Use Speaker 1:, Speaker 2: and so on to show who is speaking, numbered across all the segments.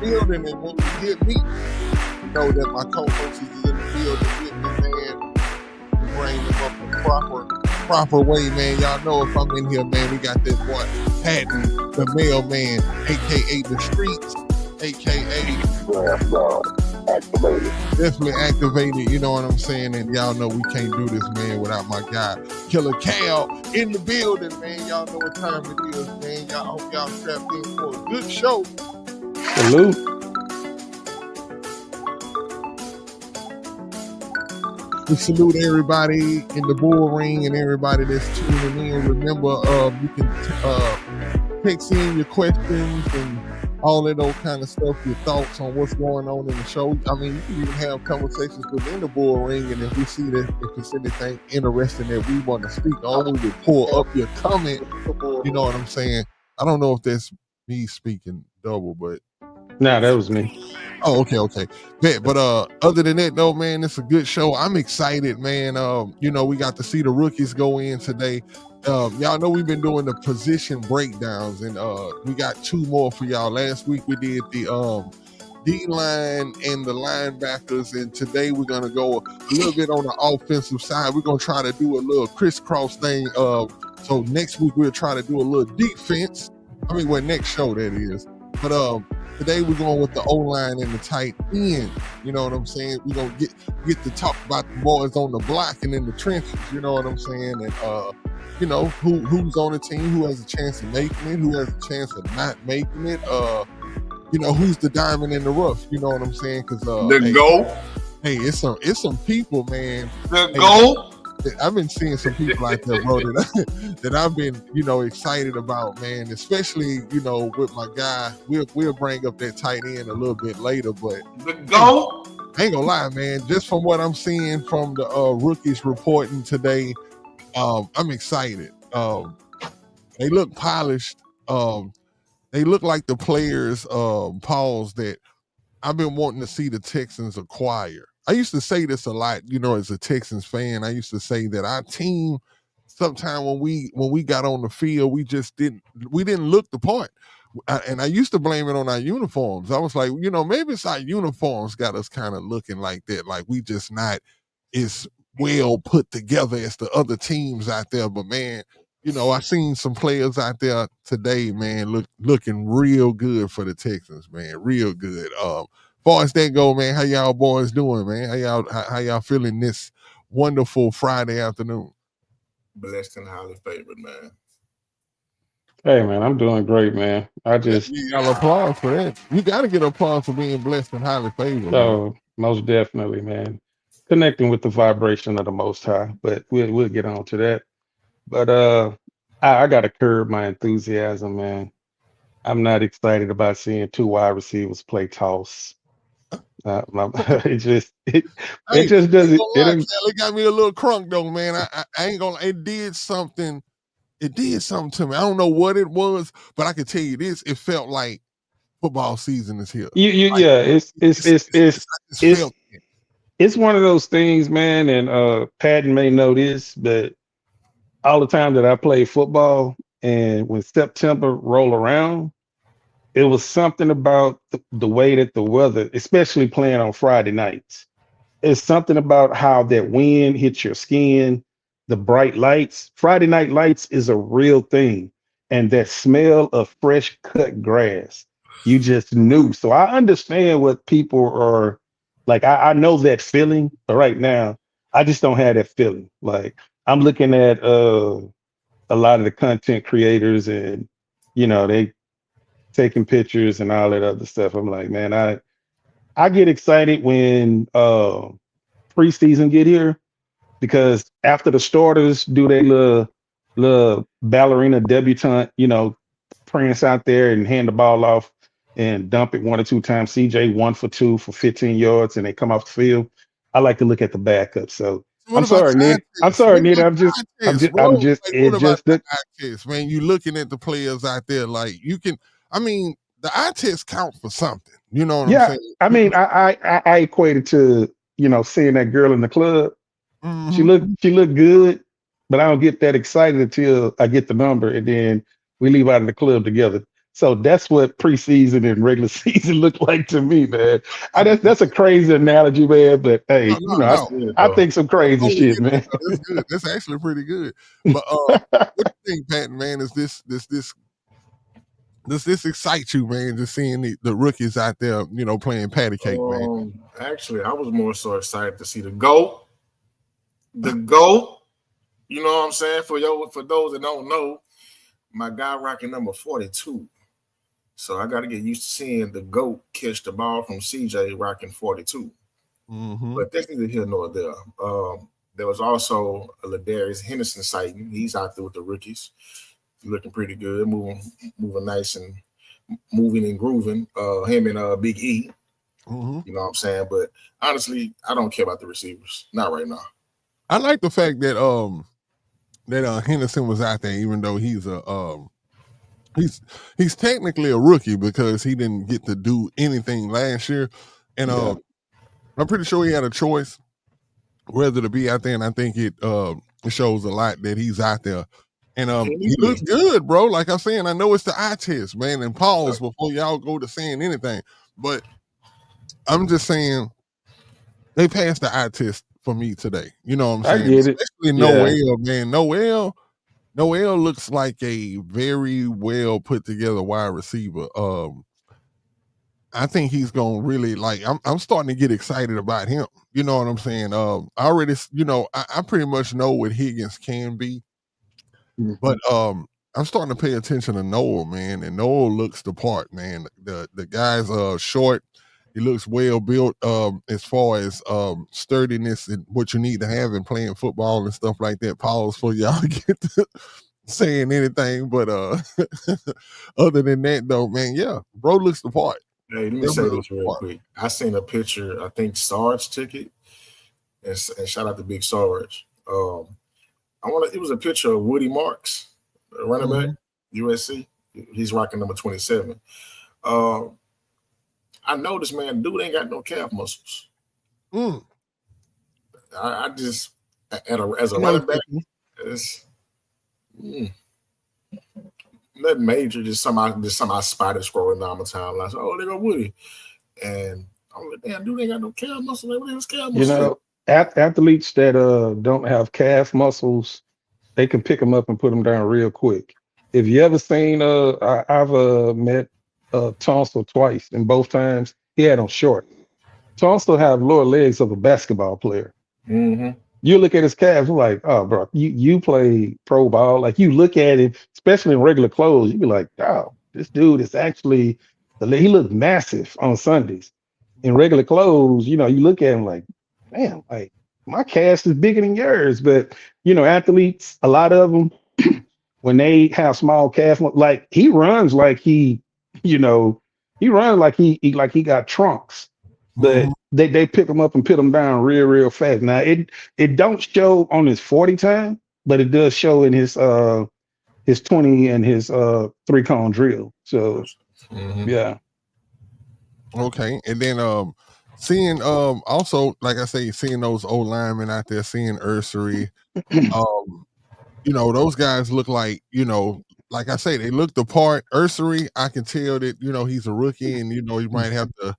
Speaker 1: Building, and when you hear me, you know that my co-host is in the building with me, man. To bring them up the proper way, man. Y'all know if I'm in here, man, we got this boy Patton, the mailman, aka the streets, aka activated. Definitely activated, you know what I'm saying? And y'all know we can't do this, man, without my guy, Killer Cal, in the building, man. Y'all know what time it is, man. Y'all hope y'all strapped in for a good show.
Speaker 2: Salute.
Speaker 1: We salute everybody in the bull ring and everybody that's tuning in. Remember, you can text in your questions and all of those kind of stuff, your thoughts on what's going on in the show. I mean, you can even have conversations within the bull ring, and if we see that if there's anything interesting that we want to speak on, we will pull up your comment. You know what I'm saying? I don't know if that's me speaking double, but
Speaker 2: nah, that was me.
Speaker 1: Oh, okay. But other than that, though, man, it's a good show. I'm excited, man. You know, we got to see the rookies go in today. Y'all know we've been doing the position breakdowns, and we got two more for y'all. Last week we did the D-line and the linebackers, and today we're gonna go a little bit on the offensive side. We're gonna try to do a little crisscross thing. So next week we'll try to do a little defense. I mean, next show that is. But today we're going with the O-line and the tight end. You know what I'm saying? We're going to get to talk about the boys on the block and in the trenches. You know what I'm saying? And, you know, who's on the team, who has a chance of making it, who has a chance of not making it. You know, who's the diamond in the rough. You know what I'm saying? Because Hey, it's some people, man. I've been seeing some people out there, bro, that I've been, you know, excited about, man. Especially, you know, with my guy. We'll bring up that tight end a little bit later, but I ain't gonna lie, man. Just from what I'm seeing from the rookies reporting today, I'm excited. They look polished. They look like the players, Pauls, that I've been wanting to see the Texans acquire. I used to say this a lot, you know, as a Texans fan. I used to say that our team, sometime when we got on the field, we didn't look the part. And I used to blame it on our uniforms. I was like, you know, maybe it's our uniforms got us kind of looking like that, like we just not as well put together as the other teams out there. But man, you know, I seen some players out there today, man, looking real good for the Texans, man, real good. Far as that go, man, how y'all boys doing, man? How y'all feeling this wonderful Friday afternoon?
Speaker 3: Blessed and highly favored, man.
Speaker 2: Hey, man, I'm doing great, man.
Speaker 1: Y'all applause for that. You got to get applause for being blessed and highly favored.
Speaker 2: Oh, most definitely, man. Connecting with the vibration of the Most High, but we'll get on to that. But I got to curb my enthusiasm, man. I'm not excited about seeing two wide receivers play toss. It just doesn't.
Speaker 1: It got me a little crunk though, man. I ain't gonna. It did something. It did something to me. I don't know what it was, but I can tell you this: it felt like football season is here.
Speaker 2: It's one of those things, man. And Patton may know this, but all the time that I play football, and when September roll around, it was something about the way that the weather, especially playing on Friday nights, it's something about how that wind hits your skin, the bright lights. Friday night lights is a real thing. And that smell of fresh cut grass, you just knew. So I understand what people are like. I know that feeling, but right now, I just don't have that feeling. Like I'm looking at a lot of the content creators and, you know, they taking pictures and all that other stuff. I'm like, man, I get excited when preseason get here, because after the starters do their little little ballerina debutante, prance out there and hand the ball off and dump it 1 or 2 times. CJ 1 for 2 for 15 yards, and they come off the field. I like to look at the backup. So
Speaker 1: What
Speaker 2: I'm
Speaker 1: about
Speaker 2: sorry,
Speaker 1: the eye
Speaker 2: Nick. I'm
Speaker 1: test?
Speaker 2: sorry,
Speaker 1: What
Speaker 2: Nick.
Speaker 1: about
Speaker 2: I'm
Speaker 1: the
Speaker 2: just,
Speaker 1: eye
Speaker 2: I'm
Speaker 1: test,
Speaker 2: just,
Speaker 1: bro?
Speaker 2: I'm just.
Speaker 1: Like, what
Speaker 2: It
Speaker 1: about
Speaker 2: just
Speaker 1: the
Speaker 2: that.
Speaker 1: eye test, man? You looking at the players out there, like you can. I mean, the eye test count for something. You know what I'm
Speaker 2: Yeah.
Speaker 1: saying?
Speaker 2: I mean, I equate it to seeing that girl in the club. She
Speaker 1: Mm-hmm.
Speaker 2: looked good, but I don't get that excited until I get the number, and then we leave out of the club together. So that's what preseason and regular season look like to me, man. That's a crazy analogy, man. But
Speaker 1: No,
Speaker 2: hey,
Speaker 1: no,
Speaker 3: That's
Speaker 1: no.
Speaker 3: good
Speaker 2: I
Speaker 3: though.
Speaker 2: think some crazy
Speaker 1: Oh
Speaker 2: shit,
Speaker 1: yeah,
Speaker 2: man.
Speaker 1: no, that's good. That's actually pretty good. But what do you think, Patton? Man, is this excite you, man? Just seeing the rookies out there, playing patty cake, man.
Speaker 3: Actually, I was more so excited to see the GOAT. The GOAT. You know what I'm saying? For those that don't know, my guy rocking number 42. So I got to get used to seeing the GOAT catch the ball from CJ rocking 42.
Speaker 1: Mm-hmm.
Speaker 3: But that's neither here nor there. There was also a Ladarius Henderson sighting. He's out there with the rookies, looking pretty good, moving nice and moving and grooving. Him and Big E.
Speaker 1: Mm-hmm.
Speaker 3: You know what I'm saying? But honestly, I don't care about the receivers. Not right now.
Speaker 1: I like the fact that Henderson was out there, even though he's technically a rookie because he didn't get to do anything last year, and
Speaker 2: Yeah,
Speaker 1: I'm pretty sure he had a choice whether to be out there, and I think it shows a lot that he's out there. And
Speaker 3: He
Speaker 1: he
Speaker 3: need to
Speaker 1: looks
Speaker 3: be.
Speaker 1: good, bro. Like I'm saying, I know it's the eye test, man. And pause before y'all go to saying anything, but I'm just saying they passed the eye test for me today. You know what I'm
Speaker 2: I
Speaker 1: saying?
Speaker 2: get it.
Speaker 1: Especially
Speaker 2: Yeah,
Speaker 1: Noel, man. Noel looks like a very well put together wide receiver. I think he's gonna really like. I'm starting to get excited about him. You know what I'm saying? I already, I pretty much know what Higgins can be, but I'm starting to pay attention to Noel, man. And Noel looks the part, man. The guy's short. He looks well built. As far as sturdiness and what you need to have in playing football and stuff like that. Pause for y'all get to saying anything, but other than that, though, man, yeah, bro looks the part.
Speaker 3: Hey, let me say
Speaker 1: Definitely looks
Speaker 3: this
Speaker 1: the
Speaker 3: real
Speaker 1: part.
Speaker 3: quick. I seen a picture. I think Sarge took it, and shout out to Big Sarge. It was a picture of Woody Marks, running back,
Speaker 1: Mhm.
Speaker 3: USC. He's rocking number 27. Uh, I noticed, man, dude ain't got no calf muscles.
Speaker 1: Mm.
Speaker 3: I just, as a
Speaker 1: I know
Speaker 3: running
Speaker 1: what
Speaker 3: back,
Speaker 1: you mean.
Speaker 3: it's nothing major. Just some I spotted scrolling down my timeline. I said, oh, they go Woody, and I'm like, damn, dude ain't got no calf muscles. Like, what his calf
Speaker 2: you
Speaker 3: muscles?
Speaker 2: know, athletes that don't have calf muscles, they can pick them up and put them down real quick. If you ever seen, I've met Tunsil twice, and both times he had them short. Tunsil have lower legs of a basketball player.
Speaker 3: Mm-hmm.
Speaker 2: You look at his calves, you're like, oh, bro, you play pro ball. Like you look at it, especially in regular clothes, you be like, oh, this dude is actually, he looked massive on Sundays. In regular clothes, you look at him like, man, like my cast is bigger than yours. But athletes, a lot of them, when they have small calf, like he runs like you know, he runs like he got trunks,
Speaker 1: Mhm.
Speaker 2: but they pick him up and put him down real fast. Now it don't show on his 40 time, but it does show in his 20 and his 3-cone drill. So
Speaker 3: Mm-hmm.
Speaker 2: yeah,
Speaker 1: Okay, and then seeing also like I say, seeing those old linemen out there, seeing Ursery, um, those guys look like like I say, they look the part. Ursery, I can tell that he's a rookie, and he might have to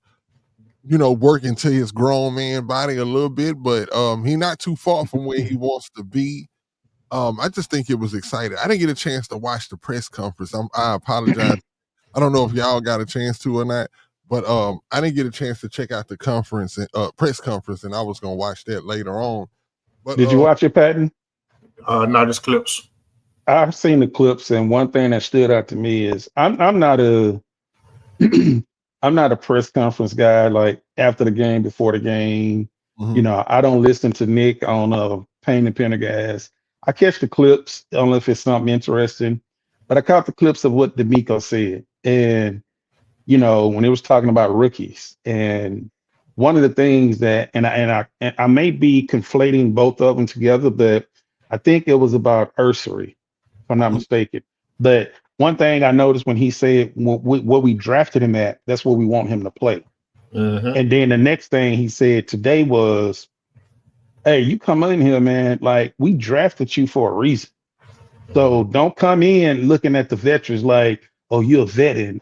Speaker 1: work into his grown man body a little bit, but he not too far from where he wants to be. I just think it was exciting. I didn't get a chance to watch the press conference. I apologize. I don't know if y'all got a chance to or not, but I didn't get a chance to check out the conference and press conference, and I was gonna watch that later on. But
Speaker 2: did you watch it, Patton?
Speaker 3: Not just clips.
Speaker 2: I've seen the clips, and one thing that stood out to me is I'm not a I'm not a press conference guy. Like after the game, before the game,
Speaker 1: mhm.
Speaker 2: I don't listen to Nick on Pain and Pendergast. I catch the clips. I don't know if it's something interesting, but I caught the clips of what D'Amico said. And, when it was talking about rookies, and one of the things that, and I may be conflating both of them together, but I think it was about Ursary, if I'm not mistaken. But one thing I noticed when he said what we drafted him at, that's what we want him to play. And then the next thing he said today was, hey, you come in here, man, like we drafted you for a reason. So don't come in looking at the veterans like, oh, you're a veteran.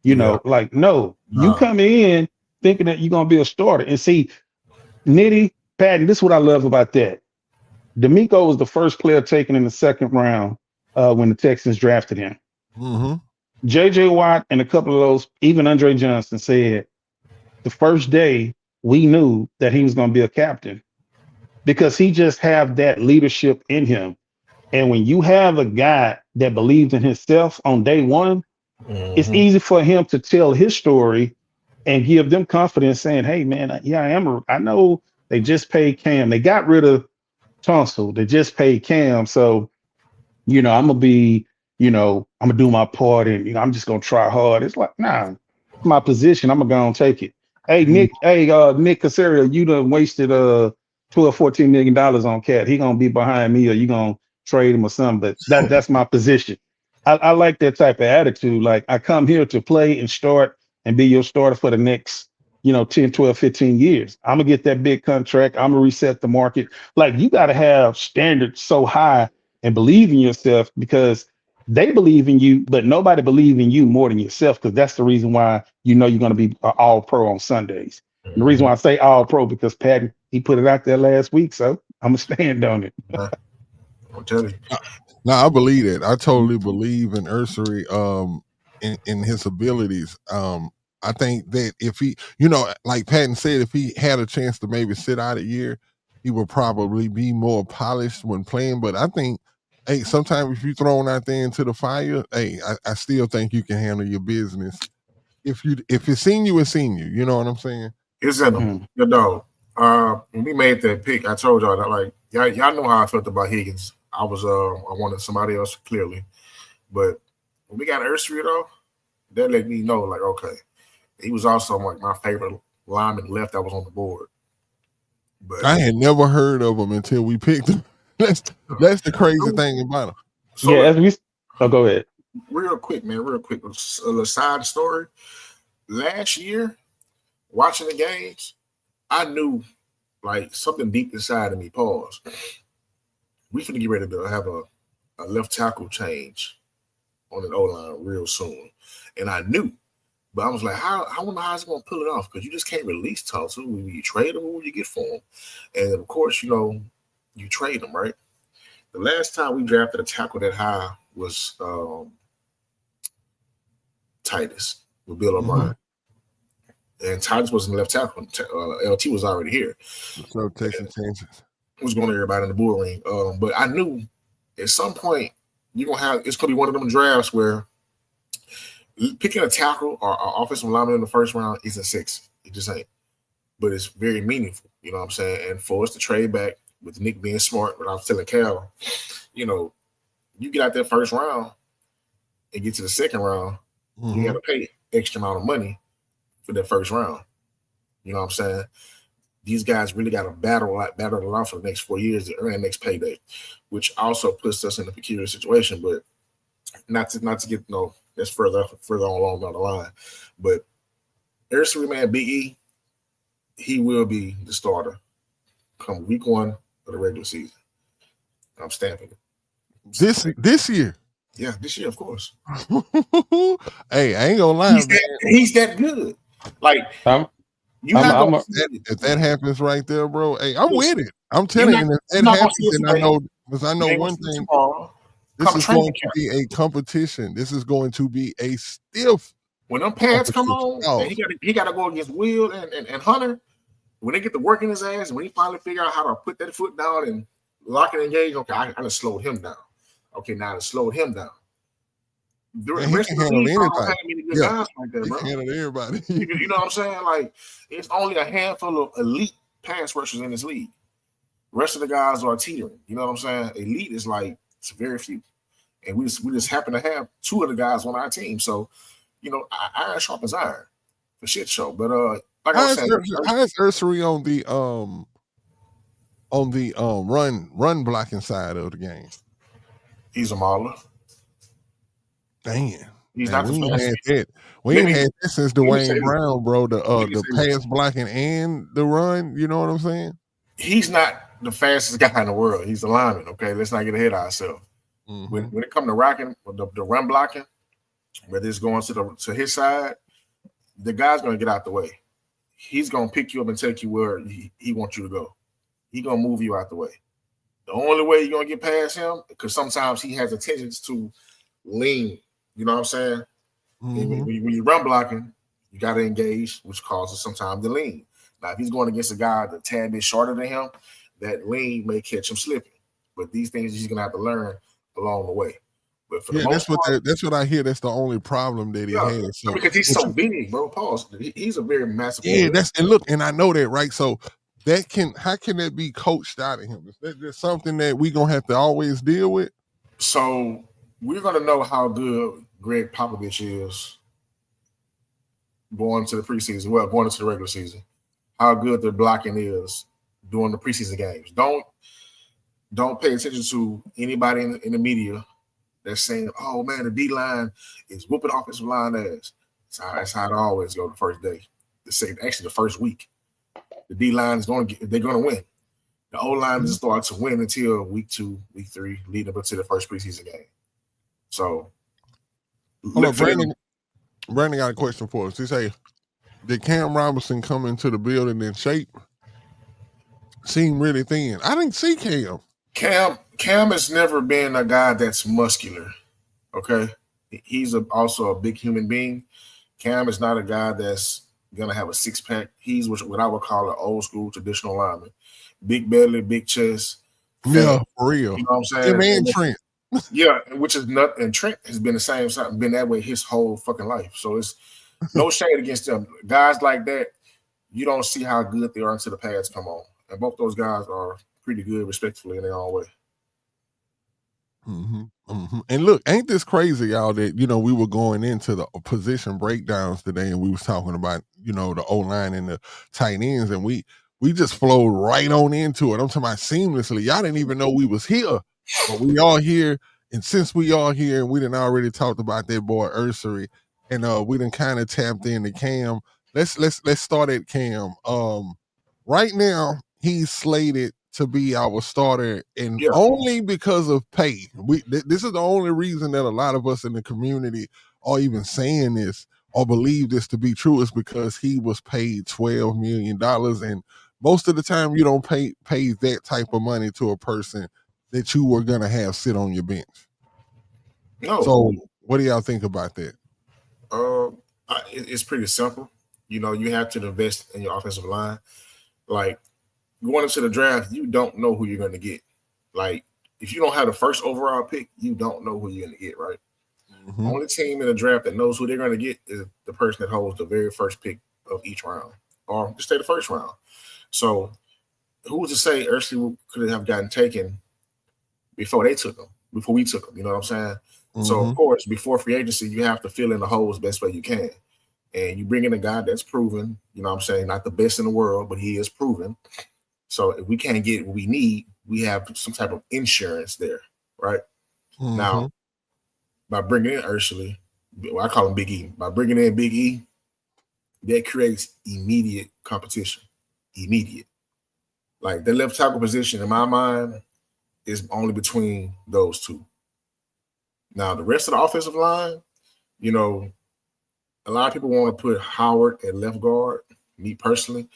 Speaker 2: Like, no, you come in thinking that you're gonna be a starter. And see, Nitty, Patton, this is what I love about that. D'Amico was the first player taken in the second round when the Texans drafted him. JJ Watt and a couple of those, even Andre Johnson said the first day we knew that he was going to be a captain because he just have that leadership in him. And when you have a guy that believes in himself on day one, it's easy for him to tell his story and give them confidence saying, hey, man, yeah, I know they just paid Cam. They got rid of Tunsil. They just paid Cam. So, I'm going to be, I'm going to do my part and, I'm just going to try hard. It's like, nah, it's my position. I'm going to go and take it. Hey, Nick Casario, you done wasted $12-14 million on Cat. He going to be behind me or you going to trade him or something. But that's my position. I like that type of attitude. Like, I come here to play and start and be your starter for the next, 10, 12, 15 years. I'm going to get that big contract. I'm going to reset the market. Like, you got to have standards so high and believe in yourself because they believe in you, but nobody believes in you more than yourself because that's the reason why you're going to be all pro on Sundays. And the reason why I say all pro because Patton, he put it out there last week, so I'm going to stand on it.
Speaker 3: I'll tell you.
Speaker 1: No, I believe it. I totally believe in Ursary, in his abilities. I think that if he, like Patton said, if he had a chance to maybe sit out a year, he would probably be more polished when playing. But I think, hey, sometimes if you're thrown out there into the fire, hey, I still think you can handle your business. If it's seen you, it's seen you. You know what I'm saying?
Speaker 3: It's in them. Your dog. When we made that pick, I told y'all that, like, y'all know how I felt about Higgins. I wanted somebody else clearly, but when we got Ursary though, that let me know, like, okay, he was also like my favorite lineman left that was on the board. But
Speaker 1: I had never heard of him until we picked him. That's the crazy thing about him.
Speaker 2: So go ahead.
Speaker 3: Real quick, man. Real quick. A little side story. Last year, watching the games, I knew like something deep inside of me. Pause. We finna get ready to have a left tackle change on an O-line real soon. And I knew, but I was like, I wonder how it's going to pull it off because you just can't release Tunsil. When you trade him, what will you get for him? And of course, you trade him, right? The last time we drafted a tackle that high was Titus with Bill O'Brien. And Titus wasn't left tackle. LT was already here.
Speaker 1: So Texans changes.
Speaker 3: Was going to everybody in the bull ring. But I knew at some point it's going to be one of them drafts where picking a tackle or offensive lineman in the first round isn't sexy. It just ain't. But it's very meaningful. You know what I'm saying? And for us to trade back with Nick being smart, but I was telling Cal, you get out that first round and get to the second round, you got to pay extra amount of money for that first round. You know what I'm saying? These guys really got to battle it out for the next 4 years to earn the next payday, which also puts us in a peculiar situation. But not to get that's further along down the line. But Ursary, man, BE, he will be the starter come week 1 of the regular season. I'm stamping it.
Speaker 1: This year.
Speaker 3: Yeah, this year, of course.
Speaker 1: Hey, I ain't gonna lie.
Speaker 3: He's that good. Like,
Speaker 1: if that happens right there, bro, hey, I'm with it. I'm telling you, if that happens, then I know one thing. This is going to be a competition. This is going to be a stiff.
Speaker 3: When them pads come on, he got to go against Will and Hunter. When they get to work in his ass, when he finally figure out how to put that foot down and lock and engage, okay, I just slowed him down. Okay, now I slowed him down. The rest of the league don't have many good guys like that, bro.
Speaker 1: Handle everybody.
Speaker 3: You know what I'm saying? Like, it's only a handful of elite pass rushers in this league. Rest of the guys are teetering. You know what I'm saying? Elite is like it's very few, and we just happen to have two of the guys on our team. So, iron sharpens iron for shit show. But like I was saying,
Speaker 1: how is Ursary on the run blocking side of the game?
Speaker 3: He's a mauler.
Speaker 1: Dang.
Speaker 3: He's not the
Speaker 1: we ain't
Speaker 3: fastest.
Speaker 1: had that. We ain't had that since Dwayne Brown, bro. The pass blocking and the run. You know what I'm saying?
Speaker 3: He's not the fastest guy in the world. He's a lineman. Okay, let's not get ahead of ourselves. When it comes to rocking, the run blocking, whether it's going to his side, the guy's gonna get out the way. He's gonna pick you up and take you where he wants you to go. He's gonna move you out the way. The only way you're gonna get past him, because sometimes he has a tendency to lean. You know what I'm saying? When you run blocking, you got to engage, which causes sometimes the lean. Now, if he's going against a guy that's a tad bit shorter than him, that lean may catch him slipping. But these things he's going to have to learn along the way. But for the most part,
Speaker 1: that's what I hear. That's the only problem that he has. So,
Speaker 3: because he's so big, bro. Pause. He's a very massive.
Speaker 1: Yeah, and I know that, right? So how can that be coached out of him? Is that just something that we're gonna have to always deal with?
Speaker 3: So we're gonna know how good Greg Popovich is going into the preseason. Well, going into the regular season, how good the blocking is during the preseason games. Don't pay attention to anybody in the media that's saying, "Oh man, the D line is whooping offensive line ass." That's how it always go the first day. The first week, the D line is they're going to win. The O line doesn't start to win until week 2, week 3, leading up to the first preseason game. So,
Speaker 1: Brandon got a question for us. He say, did Cam Robinson come into the building in shape? Seemed really thin. I didn't see Cam.
Speaker 3: Cam has never been a guy that's muscular. Okay, he's also a big human being. Cam is not a guy that's gonna have a 6-pack. He's what I would call an old school traditional lineman. Big belly, big chest.
Speaker 1: Yeah, for real.
Speaker 3: You know what I'm saying?
Speaker 1: Him and Trent.
Speaker 3: Yeah, which is not. And Trent has been the same, been that way his whole fucking life. So it's no shade against them. Guys like that, you don't see how good they are until the pads come on. And both those guys are pretty good, respectfully, in their own way.
Speaker 1: And look, ain't this crazy, y'all, that, we were going into the position breakdowns today and we was talking about, the O-line and the tight ends, and we just flowed right on into it. I'm talking about seamlessly. Y'all didn't even know we was here, but we all here. And since we all here, we done already talked about that boy Ursary, and we done kind of tapped into Cam. Let's start at Cam. Right now, he's slated to be our starter, and only because of pay. This is the only reason that a lot of us in the community are even saying this or believe this to be true, is because he was paid $12 million, and most of the time you don't pay that type of money to a person that you were gonna have sit on your bench.
Speaker 3: No.
Speaker 1: So what do y'all think about that?
Speaker 3: It's pretty simple. You have to invest in your offensive line. Like, going into the draft, you don't know who you're going to get. Like, if you don't have the first overall pick, you don't know who you're going to get, right? Only team in the draft that knows who they're going to get is the person that holds the very first pick of each round, or just say the first round. So, who's to say Ursary could have gotten taken before we took him? You know what I'm saying? So, of course, before free agency, you have to fill in the holes best way you can. And you bring in a guy that's proven, you know what I'm saying, not the best in the world, but he is proven. So if we can't get what we need, we have some type of insurance there, right? Now, by bringing in Ursary, I call him Big E. By bringing in Big E, that creates immediate competition. Immediate. Like, the left tackle position, in my mind, is only between those two. Now, the rest of the offensive line, a lot of people want to put Howard at left guard. Me personally,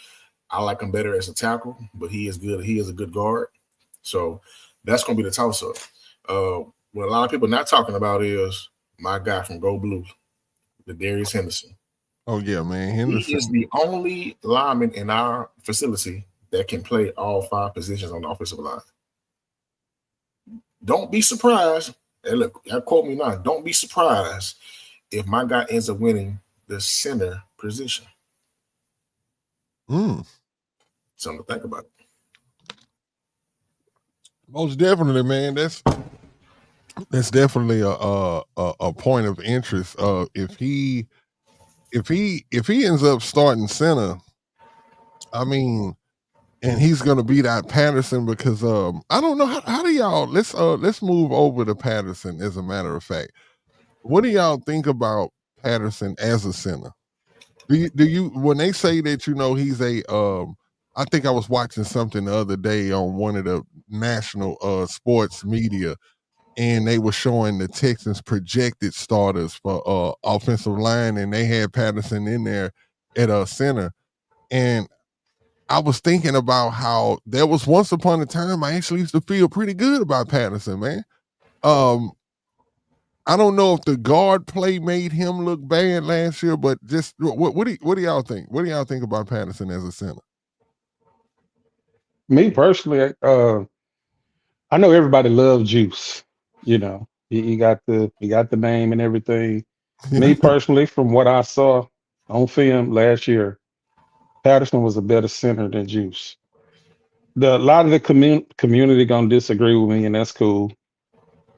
Speaker 3: I like him better as a tackle, but he is good. He is a good guard. So that's going to be the toss-up. What a lot of people are not talking about is my guy from Go Blue, the Darius Henderson.
Speaker 1: Oh, yeah, man. Henderson.
Speaker 3: He is the only lineman in our facility that can play all 5 positions on the offensive line. Don't be surprised. And look, quote me now. Don't be surprised if my guy ends up winning the center position. Something to think about.
Speaker 1: Most definitely, man. That's definitely a point of interest. If he ends up starting center, I mean, and he's gonna beat out Patterson because I don't know how do y'all let's move over to Patterson. As a matter of fact, what do y'all think about Patterson as a center? Do you when they say that he's a I think I was watching something the other day on one of the national sports media, and they were showing the Texans projected starters for offensive line, and they had Patterson in there at center. And I was thinking about how there was once upon a time I actually used to feel pretty good about Patterson, man. Um, I don't know if the guard play made him look bad last year, but just what do y'all think? What do y'all think about Patterson as a center?
Speaker 2: Me personally, I know everybody loves Juice. You know, he got the name and everything. Me personally, from what I saw on film last year, Patterson was a better center than Juice. A lot of the community gonna disagree with me, and that's cool.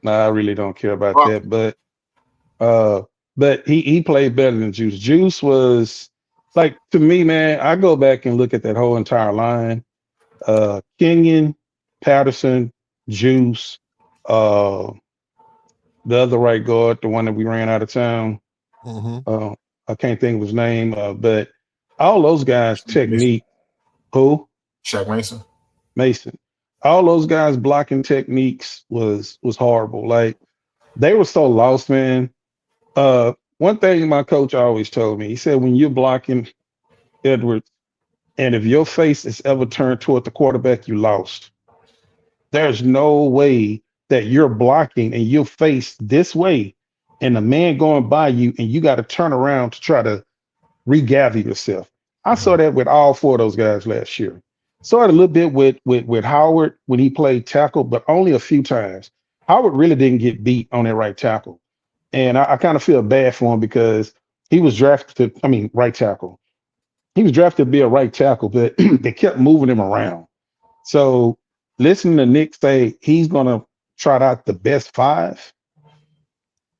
Speaker 2: Nah, I really don't care about
Speaker 3: Well,
Speaker 2: that. Uh, but he played better than Juice. Juice was like, to me, man. I go back and look at that whole entire line. Kenyon, Patterson, Juice, uh, the other right guard, the one that we ran out of town.
Speaker 1: Mm-hmm.
Speaker 2: Uh, I can't think of his name, but all those guys'
Speaker 3: Mason,
Speaker 2: technique. Who?
Speaker 3: Shaq Mason.
Speaker 2: Mason. All those guys' blocking techniques was horrible. Like, they were so lost, man. One thing my coach always told me, he said, when you're blocking Edwards, and if your face is ever turned toward the quarterback, you lost. There's no way that you're blocking and you're faced this way, and a man going by you, and you got to turn around to try to regather yourself. I saw that with all four of those guys last year. Saw it a little bit with Howard when he played tackle, but only a few times. Howard really didn't get beat on that right tackle. And I kind of feel bad for him because he was drafted to, I mean, right tackle. He was drafted to be a right tackle, but they kept moving him around. So listening to Nick say he's going to trot out the best five,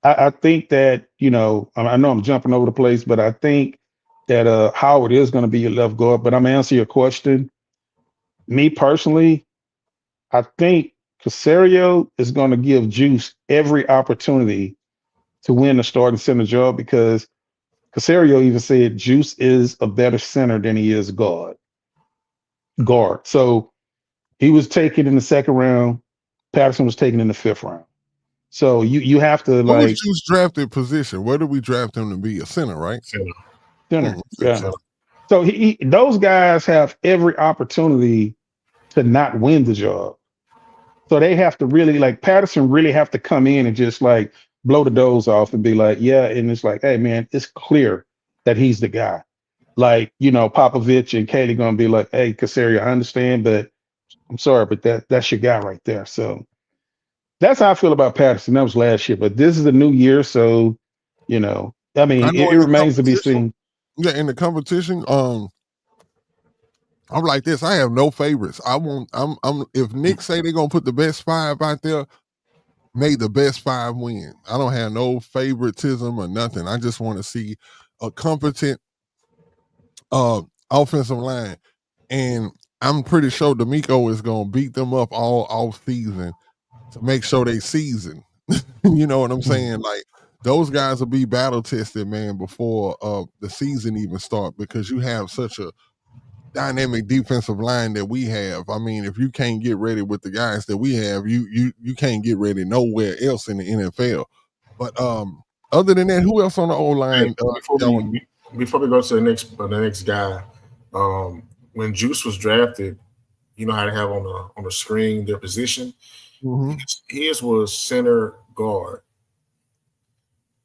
Speaker 2: I think that, I know I'm jumping over the place, but I think that Howard is going to be your left guard. But I'm going to answer your question. Me personally, I think Casario is going to give Juice every opportunity to win the starting center job because Casario even said Juice is a better center than he is guard. So he was taken in the second round. Patterson was taken in the fifth round. So you have to
Speaker 1: What was
Speaker 2: like
Speaker 1: Juice drafted position? Where did we draft him to be? A center, right?
Speaker 3: Center.
Speaker 2: center. Yeah.
Speaker 3: Center.
Speaker 2: So those guys have every opportunity to not win the job. So they have to really like Patterson really have to come in and just like blow the doors off and be like, yeah. And it's like, hey man, it's clear that he's the guy. Like, Popovich and Katie gonna be like, hey, Casario, I understand, but I'm sorry, but that's your guy right there. So that's how I feel about Patterson. That was last year, but this is a new year, so I
Speaker 1: I
Speaker 2: mean,
Speaker 1: know
Speaker 2: it
Speaker 1: in the
Speaker 2: remains to be
Speaker 1: competition.
Speaker 2: seen.
Speaker 1: Yeah, in the competition, I'm like this. I have no favorites. I'm if Nick say they're gonna put the best five out there, may the best five win. I don't have no favoritism or nothing. I just want to see a competent offensive line. And I'm pretty sure D'Amico is gonna beat them up all off season to make sure they season. You know what I'm saying? Like those guys will be battle tested, man, before the season even start because you have such a dynamic defensive line that we have. I mean, if you can't get ready with the guys that we have, you can't get ready nowhere else in the NFL. But other than that, who else on the O
Speaker 3: Hey,
Speaker 1: line?
Speaker 3: before we go to the next guy, when Juice was drafted, you know how they have on the screen their position.
Speaker 1: Mm-hmm.
Speaker 3: His was center guard.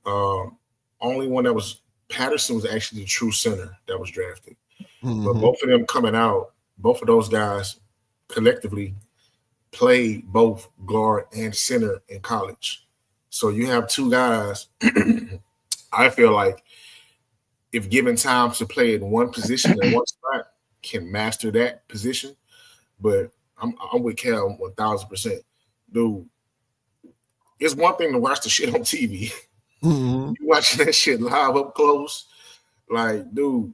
Speaker 3: Only one that was Patterson was actually the true center that was drafted. But
Speaker 1: Mm-hmm.
Speaker 3: both of them coming out, both of those guys collectively played both guard and center in college. So you have two guys. I feel like if given time to play in one position and one spot, can master that position. But I'm with Cal 1000%, dude. It's one thing to watch the shit on TV.
Speaker 1: Mm-hmm.
Speaker 3: You watching that shit live up close, like, dude.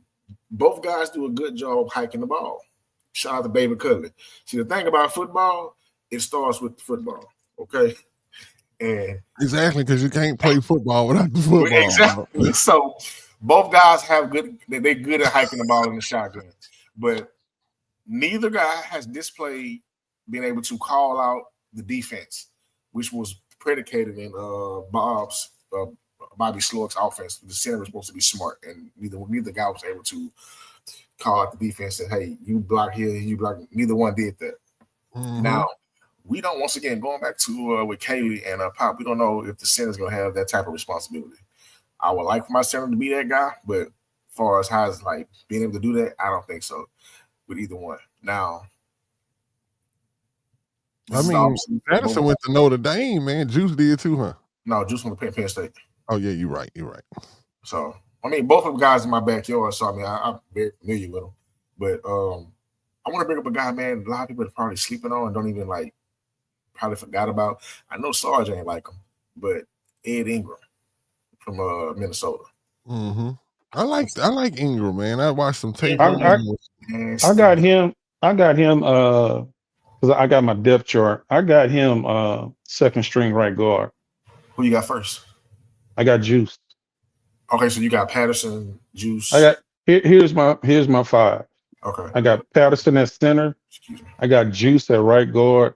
Speaker 3: Both guys do a good job hiking the ball. Shout out to David Cutler. See, the thing about football, it starts with the football, okay? And
Speaker 1: Exactly, because you can't play football without the football.
Speaker 3: exactly. So both guys have good. They're good at hiking the ball in the shotgun, but neither guy has displayed being able to call out the defense, which was predicated in Bobby Slowick's offense. The center was supposed to be smart, and neither guy was able to call out the defense. And hey, you block here, you block. Neither one did that.
Speaker 1: Mm-hmm.
Speaker 3: Now, we don't, once again, going back to with Kaylee and Pop, we don't know if the center's going to have that type of responsibility. I would like for my center to be that guy, but as far as how it's like being able to do that, I don't think so with either one. Now,
Speaker 1: I mean, Patterson went to Notre Dame, man. Juice did too, huh?
Speaker 3: No, Juice went to Penn State.
Speaker 1: Oh, yeah, you're right.
Speaker 3: So, I mean, both of them guys in my backyard, so I mean, I'm very familiar with them. But I want to bring up a guy, man, a lot of people are probably sleeping on and don't even like, probably forgot about. I know Sarge ain't like him, but Ed Ingram from Minnesota.
Speaker 1: Mm-hmm. I like Ingram, man. I watched some tape.
Speaker 2: I got him because I got my depth chart. I got him second string right guard.
Speaker 3: Who you got first?
Speaker 2: I got Juice.
Speaker 3: Okay, so you got Patterson, Juice.
Speaker 2: I got here's my five.
Speaker 3: Okay.
Speaker 2: I got Patterson at center. I got Juice at right guard.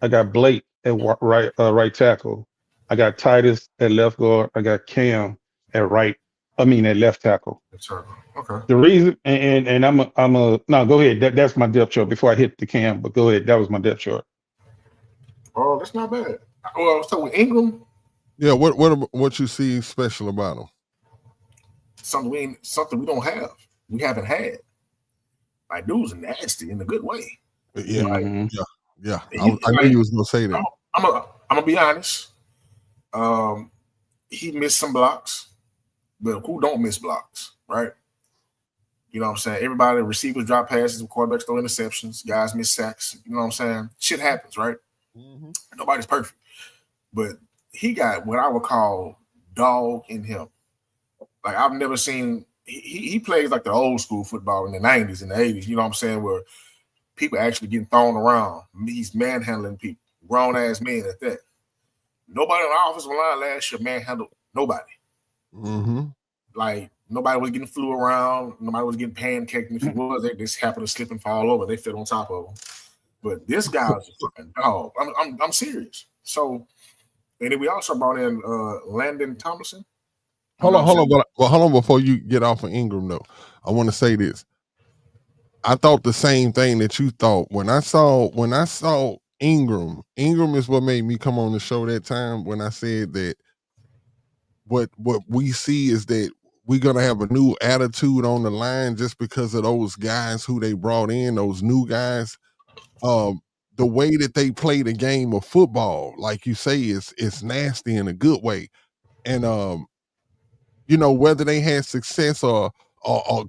Speaker 2: I got Blake at right tackle. I got Titus at left guard. I got Cam at left tackle.
Speaker 3: Okay.
Speaker 2: The reason, and I'm a no. Go ahead. That's my depth chart before I hit the Cam. But go ahead. That was my depth chart.
Speaker 3: Oh, that's not bad. Well, so with Ingram.
Speaker 1: Yeah. What you see special about him?
Speaker 3: Something we don't have. We haven't had. Like, dude's nasty in a good way.
Speaker 1: Yeah.
Speaker 2: Mm-hmm.
Speaker 1: Yeah. I knew you was gonna say that.
Speaker 3: I'm gonna be honest. He missed some blocks, but who don't miss blocks, right? You know what I'm saying? Everybody, receivers drop passes, quarterbacks throw interceptions, guys miss sacks. You know what I'm saying? Shit happens, right?
Speaker 1: Mm-hmm.
Speaker 3: Nobody's perfect, but he got what I would call dog in him. Like, I've never seen. He plays like the old school football in the 90s and the 80s. You know what I'm saying? Where people actually getting thrown around. He's manhandling people, grown ass men at that. Nobody on the offensive line last year manhandled nobody.
Speaker 1: Mm-hmm. Like,
Speaker 3: nobody was getting flew around. Nobody was getting pancaked. And if it was, they just happened to slip and fall over. They fit on top of them. But this guy is a fucking dog. I'm serious. So, and then we also brought in Landon Tomlinson.
Speaker 1: Hold on before you get off of Ingram though. I want to say this. I thought the same thing that you thought when I saw Ingram. Ingram is what made me come on the show that time when I said that what we see is that we're gonna have a new attitude on the line just because of those guys who they brought in, those new guys. The way that they play the game of football, like you say, is nasty in a good way. And you know, whether they had success or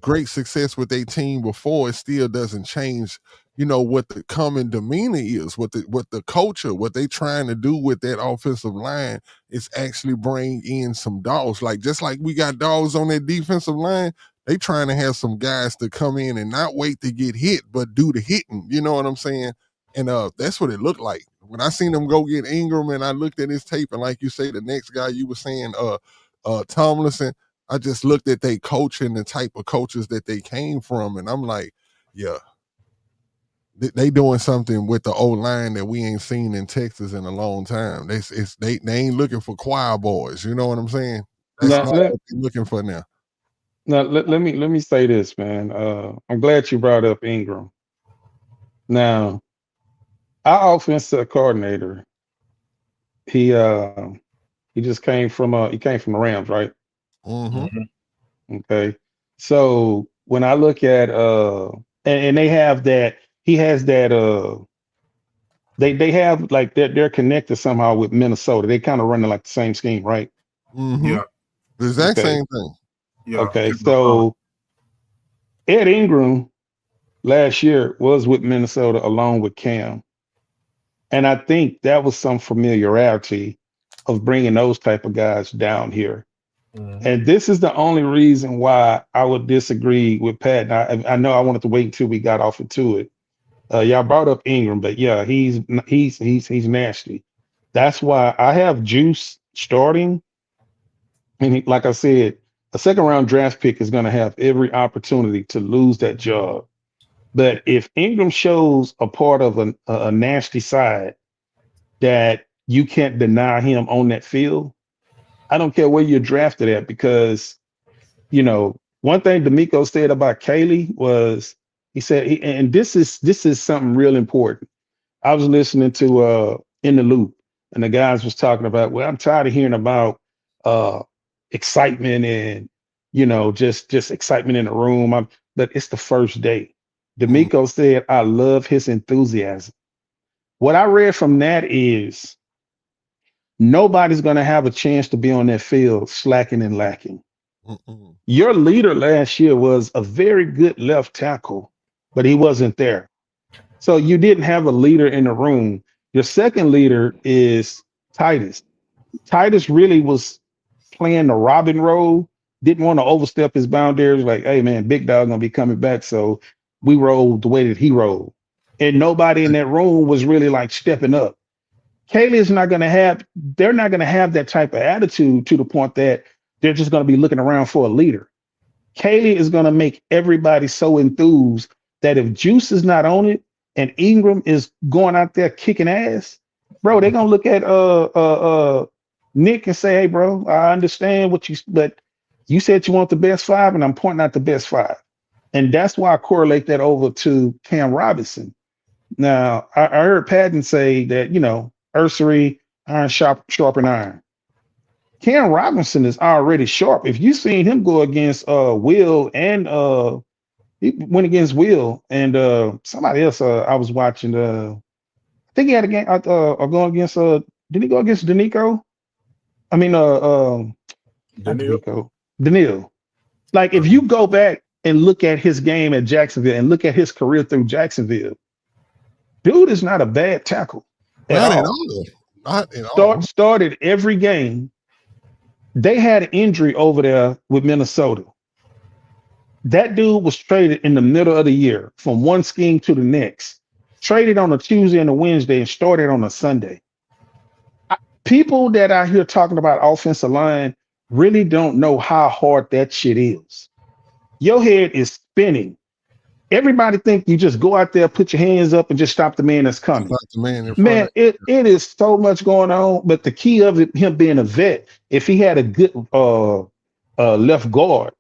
Speaker 1: great success with their team before, it still doesn't change, you know, what the common demeanor is, what the culture, what they trying to do with that offensive line is actually bring in some dogs. Like, just like we got dogs on that defensive line, they trying to have some guys to come in and not wait to get hit, but do the hitting. You know what I'm saying? And that's what it looked like. When I seen them go get Ingram and I looked at his tape, and like you say, the next guy you were saying, Tomlinson, I just looked at their coach and the type of coaches that they came from, and I'm like, yeah, they doing something with the O-line that we ain't seen in Texas in a long time. They ain't looking for choir boys. You know what I'm saying? That's not what they're looking for now.
Speaker 2: Now let me say this, man. I'm glad you brought up Ingram. Now, our offensive coordinator, he just came from the Rams, right?
Speaker 1: Mm-hmm.
Speaker 2: Okay. So when I look at and they have that, he has that they have like they're connected somehow with Minnesota. They kind of running like the same scheme, right?
Speaker 1: Mm-hmm.
Speaker 3: Yeah.
Speaker 1: The exact same thing.
Speaker 3: Yeah.
Speaker 2: Okay. So Ed Ingram last year was with Minnesota along with Cam. And I think that was some familiarity of bringing those type of guys down here.
Speaker 3: Mhm.
Speaker 2: And this is the only reason why I would disagree with Pat. And I know I wanted to wait until we got off into it. Y'all brought up Ingram, but yeah, he's nasty. That's why I have Juice starting. And like I said, a second round draft pick is going to have every opportunity to lose that job. But if Ingram shows a part of a nasty side that you can't deny him on that field, I don't care where you're drafted at, because one thing D'Amico said about Kaylee was, he said, and this is something real important. I was listening to In the Loop, and the guys was talking about, well, I'm tired of hearing about uh excitement and just excitement in the room. But it's the first day. D'Amico said, I love his enthusiasm. What I read from that is nobody's gonna have a chance to be on that field slacking and lacking.
Speaker 1: Mm-mm.
Speaker 2: Your leader last year was a very good left tackle, but he wasn't there. So you didn't have a leader in the room. Your second leader is Titus. Titus really was playing the Robin role, didn't want to overstep his boundaries. Like, hey man, big dog gonna be coming back. So we rolled the way that he rolled. And nobody in that room was really like stepping up. Kaylee's not gonna have, they're not gonna have that type of attitude to the point that they're just gonna be looking around for a leader. Kaylee is going to make everybody so enthused that if Juice is not on it and Ingram is going out there kicking ass, bro, they're going to look at Nick and say, hey, bro, I understand but you said you want the best five, and I'm pointing out the best five. And that's why I correlate that over to Cam Robinson. Now, I heard Patton say that, Ursery, iron sharpen iron. Cam Robinson is already sharp. If you seen him go against Will, and he went against Will and somebody else I was watching, I think he had a game going against did he go against Danico? I mean not
Speaker 3: Daniil.
Speaker 2: Daniil. Like, if you go back and look at his game at Jacksonville and look at his career through Jacksonville, dude is not a bad tackle
Speaker 1: Not at
Speaker 2: all.
Speaker 1: all. Not at all.
Speaker 2: Started every game. They had an injury over there with Minnesota. That dude was traded in the middle of the year from one scheme to the next, traded on a Tuesday and a Wednesday and started on a Sunday. People that out here talking about offensive line really don't know how hard that shit is. Your head is spinning. Everybody think you just go out there, put your hands up, and just stop the man that's coming.
Speaker 1: Like the man in front
Speaker 2: Man,
Speaker 1: of
Speaker 2: it is so much going on. But the key of it, him being a vet, if he had a good left guard,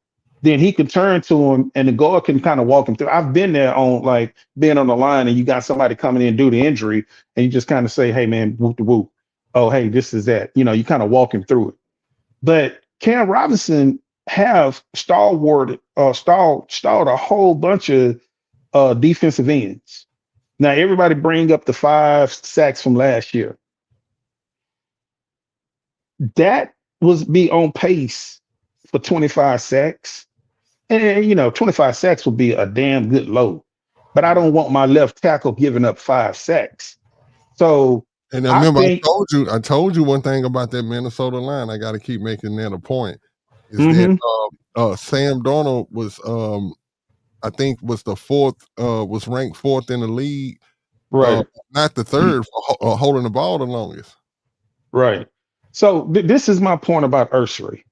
Speaker 2: then he could turn to him and the guard can kind of walk him through. I've been there on, like, being on the line and you got somebody coming in due to injury and you just kind of say, hey man, whoop de whoop. Oh, hey, this is that. You kind of walk him through it. But Cam Robinson have stalled a whole bunch of defensive ends. Now, everybody bring up the 5 sacks from last year. That was be on pace for 25 sacks. And, 25 sacks would be a damn good load. But I don't want my left tackle giving up 5 sacks. So,
Speaker 1: And I remember I told you one thing about that Minnesota line. I got to keep making that a point. Is that Sam Darnold was I think was was ranked 4th in the league.
Speaker 2: Right.
Speaker 1: Not the 3rd for holding the ball the longest.
Speaker 2: Right. So this is my point about Ursery.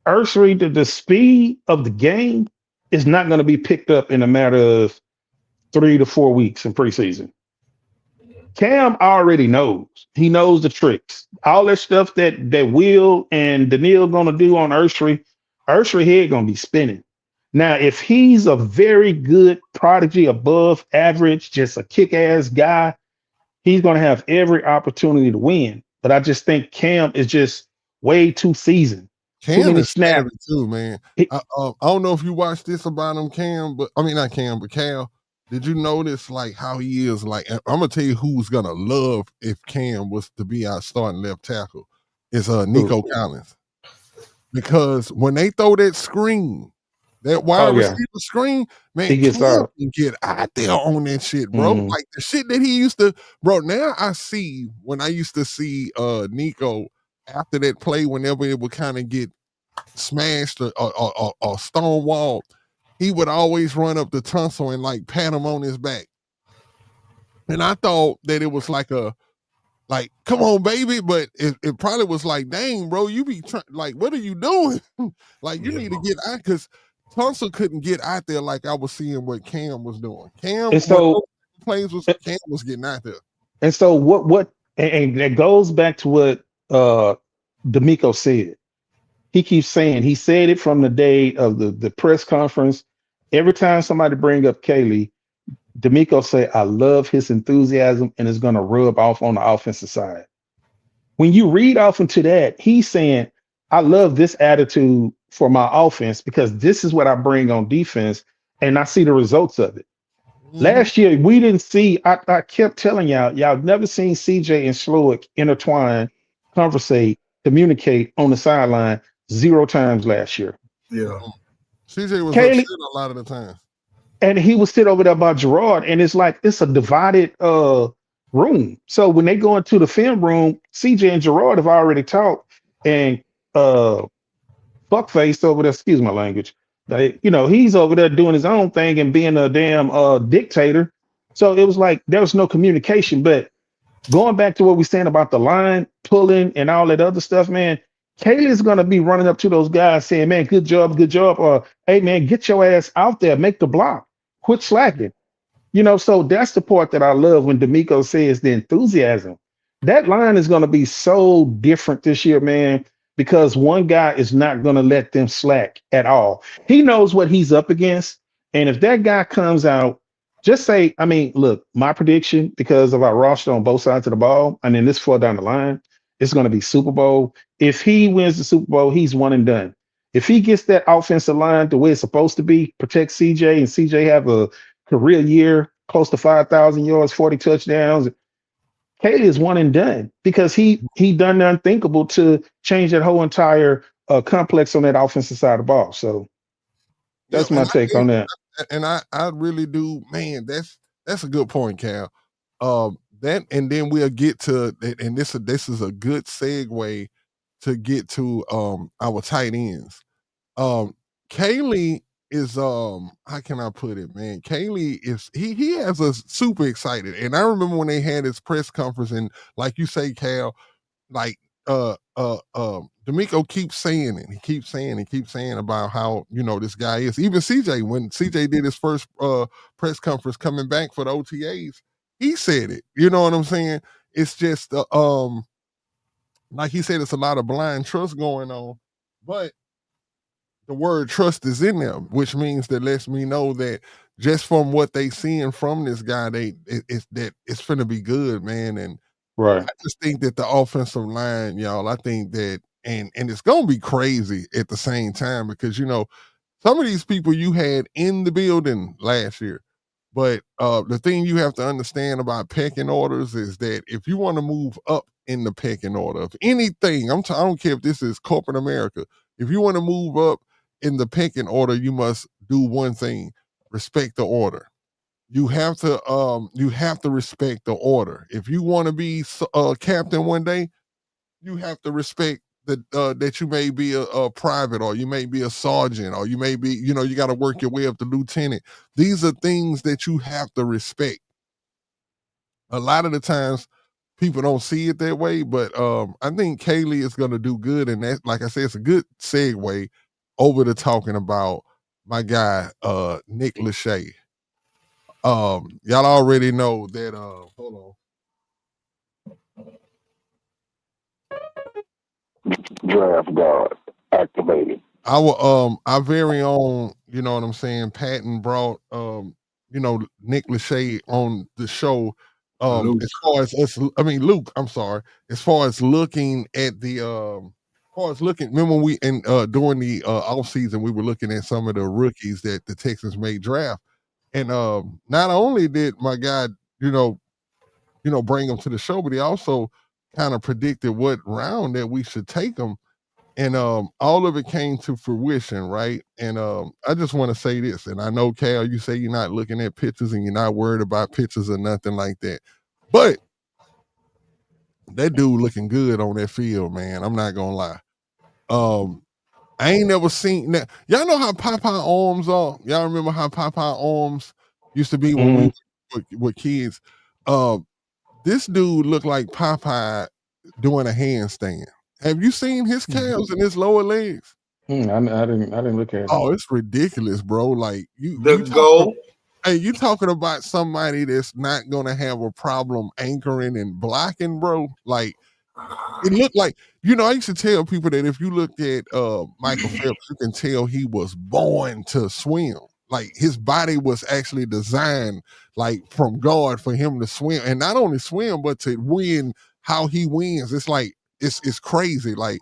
Speaker 2: Ursery, the speed of the game is not going to be picked up in a matter of 3 to 4 weeks in preseason. Cam already knows. He knows the tricks. All that stuff that Will and Daniil going to do on Ursery head going to be spinning. Now, if he's a very good prodigy, above average, just a kick-ass guy, he's going to have every opportunity to win. But I just think Cam is just way too seasoned.
Speaker 1: Cam is snappy too, man. I don't know if you watched this about him, Cam, but I mean not Cam, but Cal. Did you notice like how he is? Like, I'm gonna tell you who's gonna love if Cam was to be our starting left tackle. Is Nico Collins, because when they throw that screen, That wide receiver screen, man,
Speaker 2: he gets
Speaker 1: Cam
Speaker 2: out.
Speaker 1: can get out there on that shit, bro. Like the shit that he used to, bro. Now I see when I used to see Nico after that play, whenever it would kind of get smashed or stonewalled, he would always run up the tunnel and like pat him on his back. And I thought that it was like come on, baby, but it probably was like, dang, bro, you be like, what are you doing? Like, you need to get out, because Tunsil couldn't get out there like I was seeing what Cam was doing. Cam was getting out there.
Speaker 2: And so what and that goes back to what D'Amico said. He keeps saying, he said it from the day of the press conference. Every time somebody bring up Kaylee, D'Amico say, I love his enthusiasm and it's going to rub off on the offensive side. When you read off into that, he's saying, I love this attitude for my offense because this is what I bring on defense and I see the results of it. Last year, we didn't see, I kept telling y'all never seen CJ and Slowick intertwine, conversate, communicate on the sideline 0 times last year.
Speaker 3: Yeah.
Speaker 1: CJ was upset a lot of the time.
Speaker 2: And he was sit over there by Gerard, and it's like it's a divided room. So when they go into the film room, CJ and Gerard have already talked, and fuckface over there, excuse my language. He's over there doing his own thing and being a damn dictator. So it was like there was no communication. But going back to what we're saying about the line pulling and all that other stuff, man, Kaylee's gonna be running up to those guys saying, man, good job, or hey man, get your ass out there, make the block, quit slacking. So that's the part that I love when D'Amico says the enthusiasm. That line is gonna be so different this year, man, because one guy is not gonna let them slack at all. He knows what he's up against. And if that guy comes out, just say, look, my prediction, because of our roster on both sides of the ball, and then this far down the line, it's going to be Super Bowl. If he wins the Super Bowl, he's one and done. If he gets that offensive line the way it's supposed to be, protect CJ, and CJ have a career year, close to 5,000 yards, 40 touchdowns, Kaylee is one and done because he done the unthinkable to change that whole entire complex on that offensive side of the ball. So that's my take on that.
Speaker 1: And I really do, man. That's a good point, Cal. That, and then we'll get to, and this is a good segue to get to our tight ends. Kaylee is how can I put it, man? Kaylee is he has us super excited. And I remember when they had his press conference, and like you say, Cal, like D'Amico keeps saying it. He keeps saying about how, this guy is. Even CJ, when CJ did his first press conference coming back for the OTAs, he said it. You know what I'm saying? It's just like he said, it's a lot of blind trust going on, but the word trust is in there, which means that lets me know that just from what they seeing from this guy, it's finna be good, man. And
Speaker 2: right,
Speaker 1: I just think that the offensive line, y'all, I think that, and it's gonna be crazy at the same time because some of these people you had in the building last year. But the thing you have to understand about pecking orders is that if you want to move up in the pecking order of anything, I don't care if this is corporate America. If you want to move up in the pecking order, you must do one thing: respect the order. You have to respect the order. If you want to be captain one day, you have to respect that you may be a private, or you may be a sergeant, or you may be, you got to work your way up to lieutenant. These are things that you have to respect. A lot of the times people don't see it that way, but I think Kaylee is going to do good. And that, like I said, it's a good segue over to talking about my guy, Nick Lachey. Y'all already know that, hold on.
Speaker 4: Draft guard activated.
Speaker 1: Our very own, you know what I'm saying, Patton brought Nick Lachey on the show. As far as us, Luke, I'm sorry. As far as looking at the remember when we during the off season, we were looking at some of the rookies that the Texans may draft. And not only did my guy, bring them to the show, but he also kind of predicted what round that we should take them. And all of it came to fruition, right? And I just want to say this, and I know, Cal, you say you're not looking at pictures and you're not worried about pictures or nothing like that, but that dude looking good on that field, man. I'm not gonna lie. I ain't never seen that. Y'all know how Popeye arms are. Y'all remember how Popeye arms used to be when we were kids? This dude looked like Popeye doing a handstand. Have you seen his calves and his lower legs?
Speaker 2: I didn't look at it.
Speaker 1: Oh, it's ridiculous, bro. Like
Speaker 3: The GOAT.
Speaker 1: hey, you talking about somebody that's not gonna have a problem anchoring and blocking, bro? Like it looked like, I used to tell people that if you looked at Michael Phelps, you can tell he was born to swim. Like his body was actually designed like from God for him to swim, and not only swim but to win how he wins. It's like it's crazy. Like,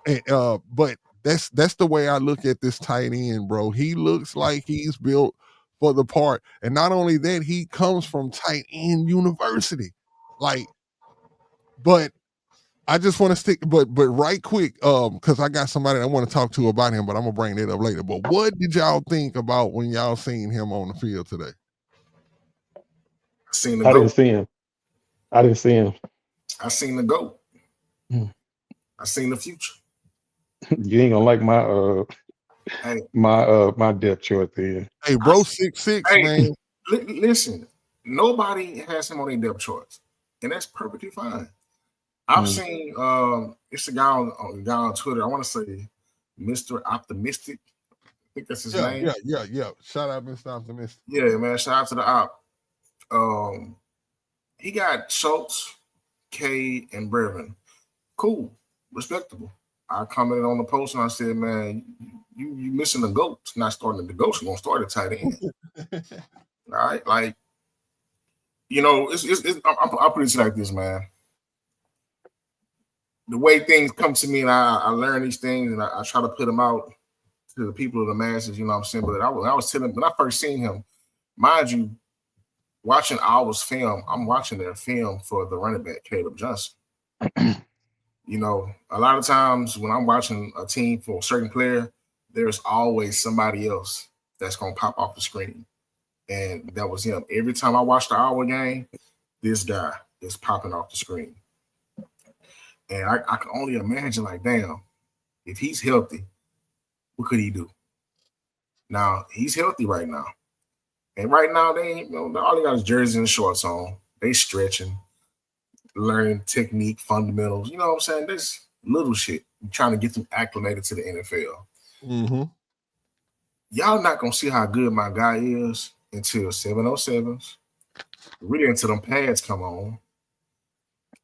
Speaker 1: but that's the way I look at this tight end, bro. He looks like he's built for the part, and not only that, he comes from tight end university. Like, but I just want to stick, but right quick, because I got somebody I want to talk to about him, but I'm gonna bring that up later. But what did y'all think about when y'all seen him on the field today?
Speaker 3: Seen the
Speaker 2: I
Speaker 3: GOAT.
Speaker 2: didn't see him.
Speaker 3: I seen the GOAT.
Speaker 2: Hmm.
Speaker 3: I seen the future.
Speaker 2: You ain't gonna like my
Speaker 3: Hey,
Speaker 2: my depth chart there.
Speaker 1: Hey, bro, 6'6",
Speaker 3: hey,
Speaker 1: man.
Speaker 3: Listen, nobody has him on their depth charts, and that's perfectly fine. I've seen it's a guy on Twitter. I want to say Mr. Optimistic. I think that's his name.
Speaker 1: Yeah. Shout out, Mr. Optimistic.
Speaker 3: Yeah, man. Shout out to the op. He got Schultz, K, and Brevin. Cool, respectable. I commented on the post and I said, man, you missing the GOAT. Not starting the GOAT. You're gonna start at tight end. All right, like I'll put it like this, man. The way things come to me, and I learn these things, and I try to put them out to the people of the masses. You know what I'm saying? But I was telling when I first seen him, mind you, watching Owl's film, I'm watching their film for the running back Caleb Johnson. A lot of times when I'm watching a team for a certain player, there's always somebody else that's gonna pop off the screen, and that was him. Every time I watch the Owl game, this guy is popping off the screen. And I can only imagine, like, damn, if he's healthy, what could he do? Now, he's healthy right now. And right now, they ain't, all they got is jerseys and shorts on. They stretching, learning technique, fundamentals. You know what I'm saying? This little shit. I'm trying to get them acclimated to the NFL.
Speaker 1: Mm-hmm.
Speaker 3: Y'all not going to see how good my guy is until 707s. Really until them pads come on.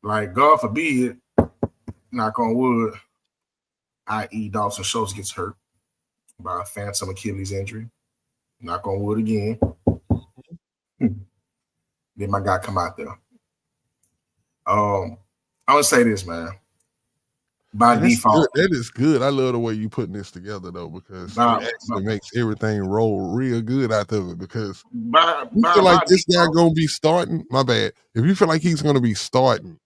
Speaker 3: Like, God forbid, knock on wood, i.e. Dawson Schultz gets hurt by a phantom Achilles injury. Knock on wood again. Then my guy come out there. I would say this, man. By default.
Speaker 1: That is good. I love the way you putting this together, though, because it actually makes everything roll real good out of it. Because you feel like this guy going to be starting, my bad. If you feel like he's going to be starting,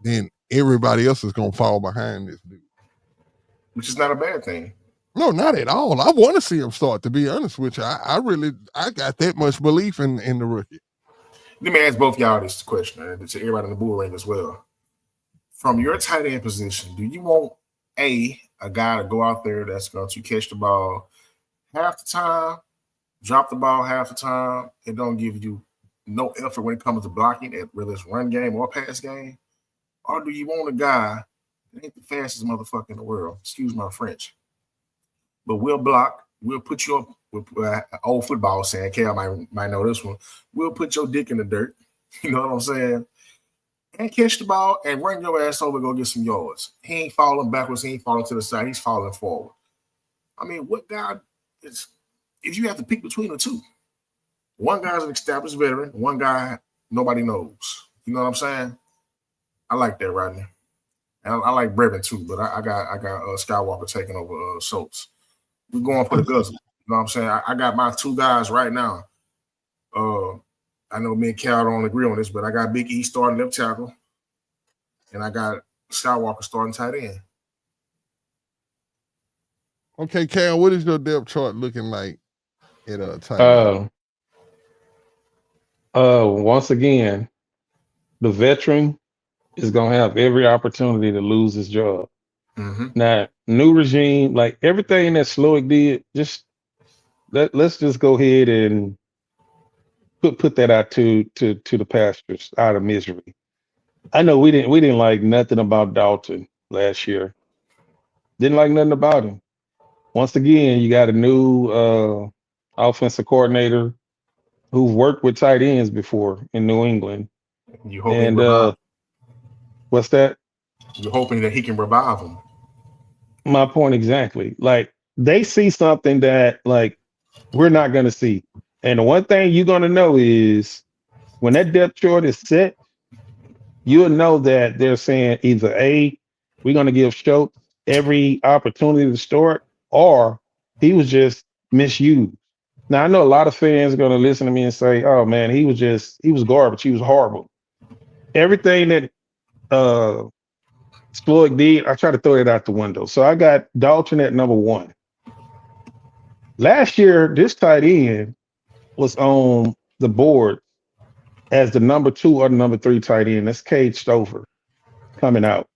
Speaker 1: then everybody else is going to fall behind this dude.
Speaker 3: Which is not a bad thing.
Speaker 1: No, not at all. I want to see him start, to be honest with you. I got that much belief in the rookie.
Speaker 3: Let me ask both y'all this question, and to everybody in the bull ring as well. From your tight end position, do you want a guy to go out there that's going to catch the ball half the time, drop the ball half the time, and don't give you no effort when it comes to blocking, whether it's run game or pass game? Or do you want a guy that ain't the fastest motherfucker in the world, excuse my French, but we'll block, we'll put you up with old football saying, Cal might know this one, we'll put your dick in the dirt, you know what I'm saying, and catch the ball and run your ass over and go get some yards. He ain't falling backwards, he ain't falling to the side, he's falling forward. I mean, what guy is, if you have to pick between the two, one guy's an established veteran, one guy nobody knows. You know what I'm saying? I like that, Rodney. And I like Brevin too, but I got Skywalker taking over Schultz. We're going for the guzzle. You know what I'm saying? I got my two guys right now. I know me and Cal don't agree on this, but I got Big E starting left tackle, and I got Skywalker starting tight end.
Speaker 1: Okay, Cal, what is your depth chart looking like at tight end?
Speaker 2: Once again, the veteran is gonna have every opportunity to lose his job.
Speaker 3: Mm-hmm.
Speaker 2: Now, new regime, like everything that Slowick did, just let's just go ahead and put that out to the pastures out of misery. I know we didn't like nothing about Dalton last year. Didn't like nothing about him. Once again, you got a new offensive coordinator who worked with tight ends before in New England.
Speaker 3: You hoping
Speaker 2: And
Speaker 3: revive?
Speaker 2: what's that?
Speaker 3: You're hoping that he can revive him.
Speaker 2: My point exactly. Like they see something that like we're not gonna see. And the one thing you're gonna know is when that depth chart is set, you'll know that they're saying either A, we're gonna give Schultz every opportunity to start, or he was just misused. Now I know a lot of fans are gonna listen to me and say, "Oh man, he was garbage. He was horrible." Everything that Floyd did, I try to throw it out the window. So I got Dalton at number one. Last year, this tight end was on the board as the number two or the number three tight end. That's Cade Stover coming out.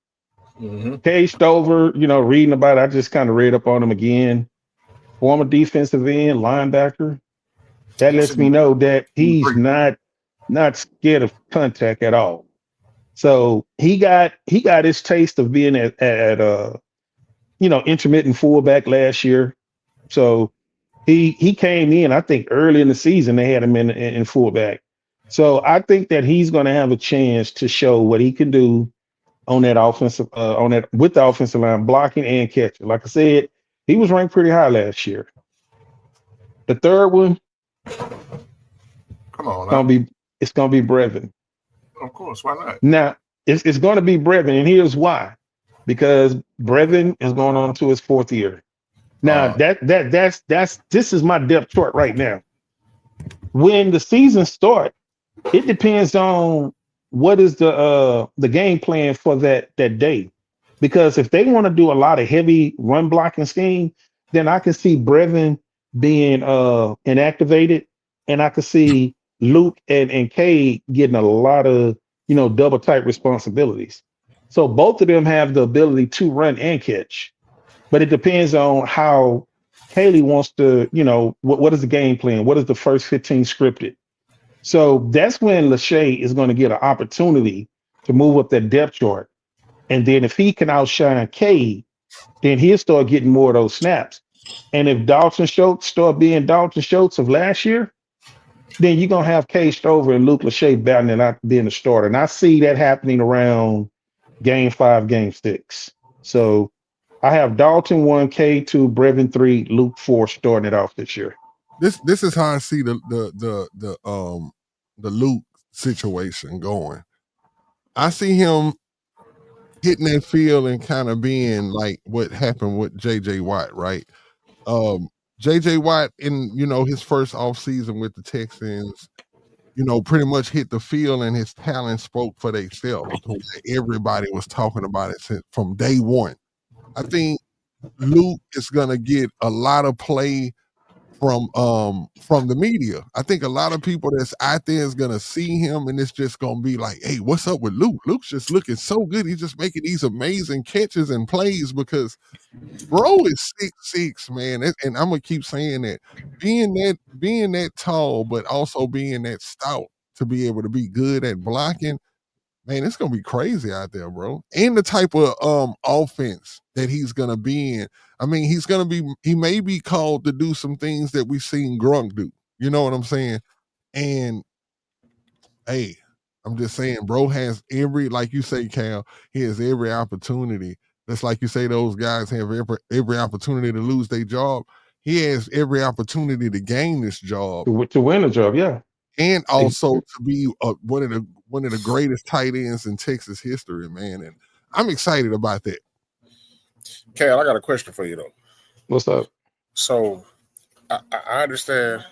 Speaker 3: Mm-hmm.
Speaker 2: Cade Stover, reading about it, I just kind of read up on him again. Former defensive end, linebacker. That
Speaker 3: He
Speaker 2: lets
Speaker 3: said
Speaker 2: me know that
Speaker 3: he was
Speaker 2: he's
Speaker 3: great.
Speaker 2: not scared of contact at all. So he got his taste of being at intermittent fullback last year. So he came in, I think early in the season they had him in fullback. So I think that he's going to have a chance to show what he can do on that with the offensive line, blocking and catching. Like I said, he was ranked pretty high last year. The third one
Speaker 3: Come on
Speaker 2: gonna
Speaker 3: now.
Speaker 2: be it's gonna be Brevin.
Speaker 3: Of course, why not?
Speaker 2: Now it's going to be Brevin, and here's why: because Brevin is going on to his fourth year. Now
Speaker 3: Uh,
Speaker 2: that's this is my depth chart right now. When the season starts, it depends on what is the game plan for that day. Because if they want to do a lot of heavy run blocking scheme, then I can see Brevin being inactivated, and I can see Luke and Cade getting a lot of double type responsibilities. So both of them have the ability to run and catch, but it depends on how Haley wants to, what is the game plan? What is the first 15 scripted? So that's when Lachey is going to get an opportunity to move up that depth chart. And then if he can outshine Cade, then he'll start getting more of those snaps. And if Dalton Schultz start being Dalton Schultz of last year, then you're going to have Cade Stover and Luke Lachey battling out being the starter. And I see that happening around game 5, game 6. So I have Dalton 1, Cade 2, Brevin 3, Luke 4 starting it off this year.
Speaker 1: This is how I see the Luke situation going. I see him hitting that field and kind of being like what happened with JJ Watt, right? JJ Watt in his first offseason with the Texans, pretty much hit the field and his talent spoke for themselves. Everybody was talking about it from day one. I think Luke is gonna get a lot of play from the media. I think a lot of people that's out there is gonna see him and it's just gonna be like, hey, what's up with Luke? Luke's just looking so good. He's just making these amazing catches and plays because bro is 6'6", man. And I'm gonna keep saying that. Being that tall, but also being that stout to be able to be good at blocking, man, it's gonna be crazy out there, bro. And the type of offense that he's gonna be in. I mean, he may be called to do some things that we've seen Grunk do. You know what I'm saying? And hey, I'm just saying, bro has like you say, Cal, he has every opportunity. Just like you say, those guys have every opportunity to lose their job. He has every opportunity to gain this job
Speaker 2: To win a job, yeah.
Speaker 1: and also to be one of the greatest tight ends in Texas history, man. And I'm excited about that.
Speaker 3: Cal, I got a question for you though.
Speaker 2: What's up?
Speaker 3: So I understand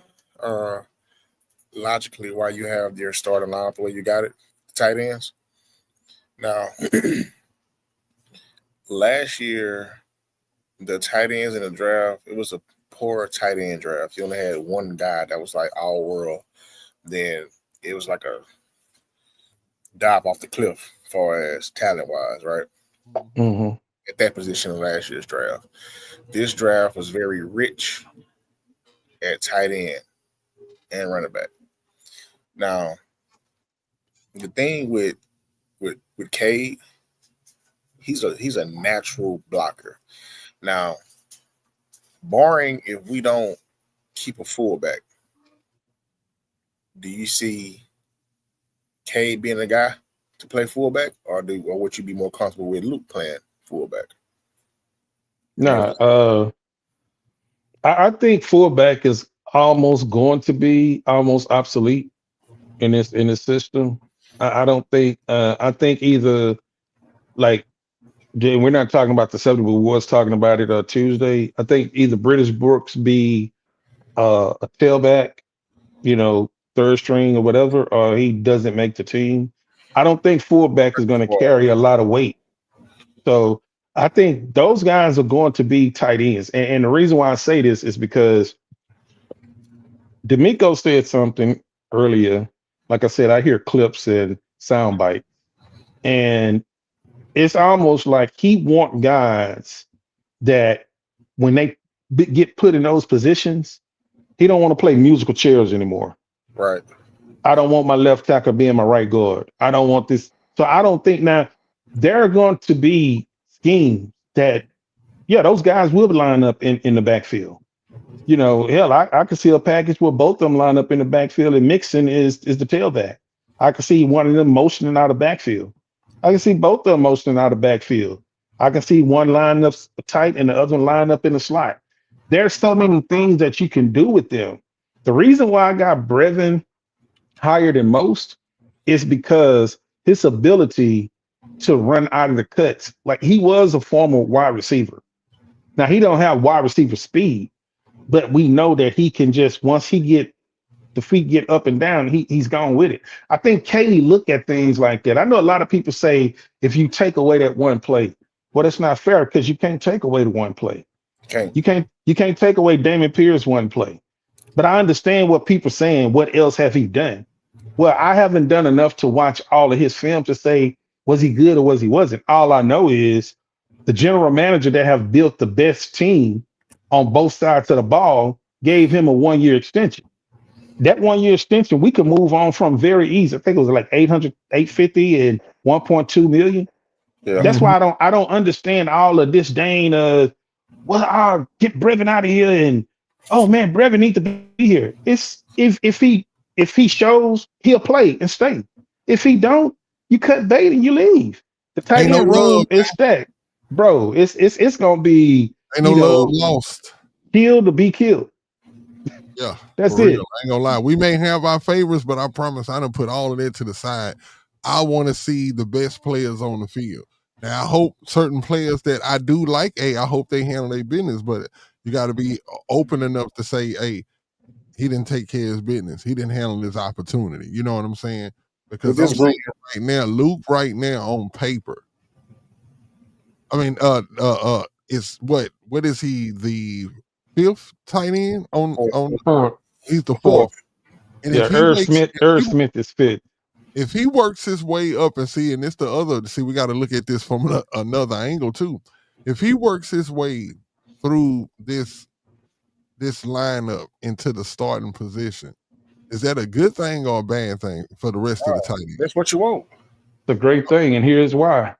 Speaker 3: logically why you have your starting lineup the way you got it, tight ends. Now, last year the tight ends in the draft, it was a poor tight end draft. You only had one guy that was like all world. Then it was like a dive off the cliff as far as talent wise, right?
Speaker 2: Mm-hmm.
Speaker 3: At that position in last year's draft. This draft was very rich at tight end and running back. Now, the thing with Cade, he's a natural blocker. Now, barring if we don't keep a fullback, do you see Cade being a guy to play fullback, or would you be more comfortable with Luke playing fullback?
Speaker 2: Nah, I think fullback is almost going to be almost obsolete in this system. I don't think. I think either like we're not talking about the 70, but we was talking about it Tuesday. I think either British Brooks be a tailback, third string or whatever, or he doesn't make the team. I don't think fullback is going to carry a lot of weight. So I think those guys are going to be tight ends. And the reason why I say this is because D'Amico said something earlier. Like I said, I hear clips and sound bites. And it's almost like he want guys that when they get put in those positions, he don't want to play musical chairs anymore.
Speaker 3: Right.
Speaker 2: I don't want my left tackle being my right guard. I don't want this. So I don't think now there are going to be schemes that, those guys will line up in the backfield. Hell, I could see a package where both of them line up in the backfield and Mixon is the tailback. I could see one of them motioning out of backfield. I can see both of them motioning out of backfield. I can see one line up tight and the other one line up in the slot. There's so many things that you can do with them. The reason why I got Brevin higher than most is because his ability to run out of the cuts, like he was a former wide receiver. Now he don't have wide receiver speed, but we know that he can just once the feet get up and down, he's gone with it. I think Kaylee look at things like that. I know a lot of people say if you take away that one play, well, that's not fair because you can't take away the one play.
Speaker 3: Okay.
Speaker 2: You can't take away Damon Pierce one play. But I understand what people are saying. What else have he done? Well, I haven't done enough to watch all of his film to say, was he good or was he wasn't? All I know is the general manager that have built the best team on both sides of the ball gave him a 1-year extension. That 1-year extension, we could move on from very easy. I think it was like 850 and 1.2 million.
Speaker 3: Yeah.
Speaker 2: That's why I don't understand all of this disdain of, well, I'll get Brevin out of here and man, Brevin needs to be here. It's if he shows, he'll play and stay. If he don't, you cut bait and you leave. The tight end room is stacked. Bro, it's gonna be
Speaker 1: love lost.
Speaker 2: Killed to be killed.
Speaker 1: Yeah,
Speaker 2: that's it.
Speaker 1: Real. I ain't gonna lie. We may have our favorites, but I promise I done put all of that to the side. I want to see the best players on the field. Now, I hope certain players that I do like, I hope they handle their business, but you got to be open enough to say, hey, he didn't take care of his business. He didn't handle his opportunity. You know what I'm saying? Because I'm saying right now, Luke right now on paper, I mean, it's what is he, the fifth tight end on he's the fourth.
Speaker 2: And Irv Smith is fifth.
Speaker 1: If he works his way up and it's the other, we got to look at this from another angle too. If he works his way through this lineup into the starting position, is that a good thing or a bad thing for the rest of the tight ends?
Speaker 3: That's what you want.
Speaker 2: It's a great thing, and here's why.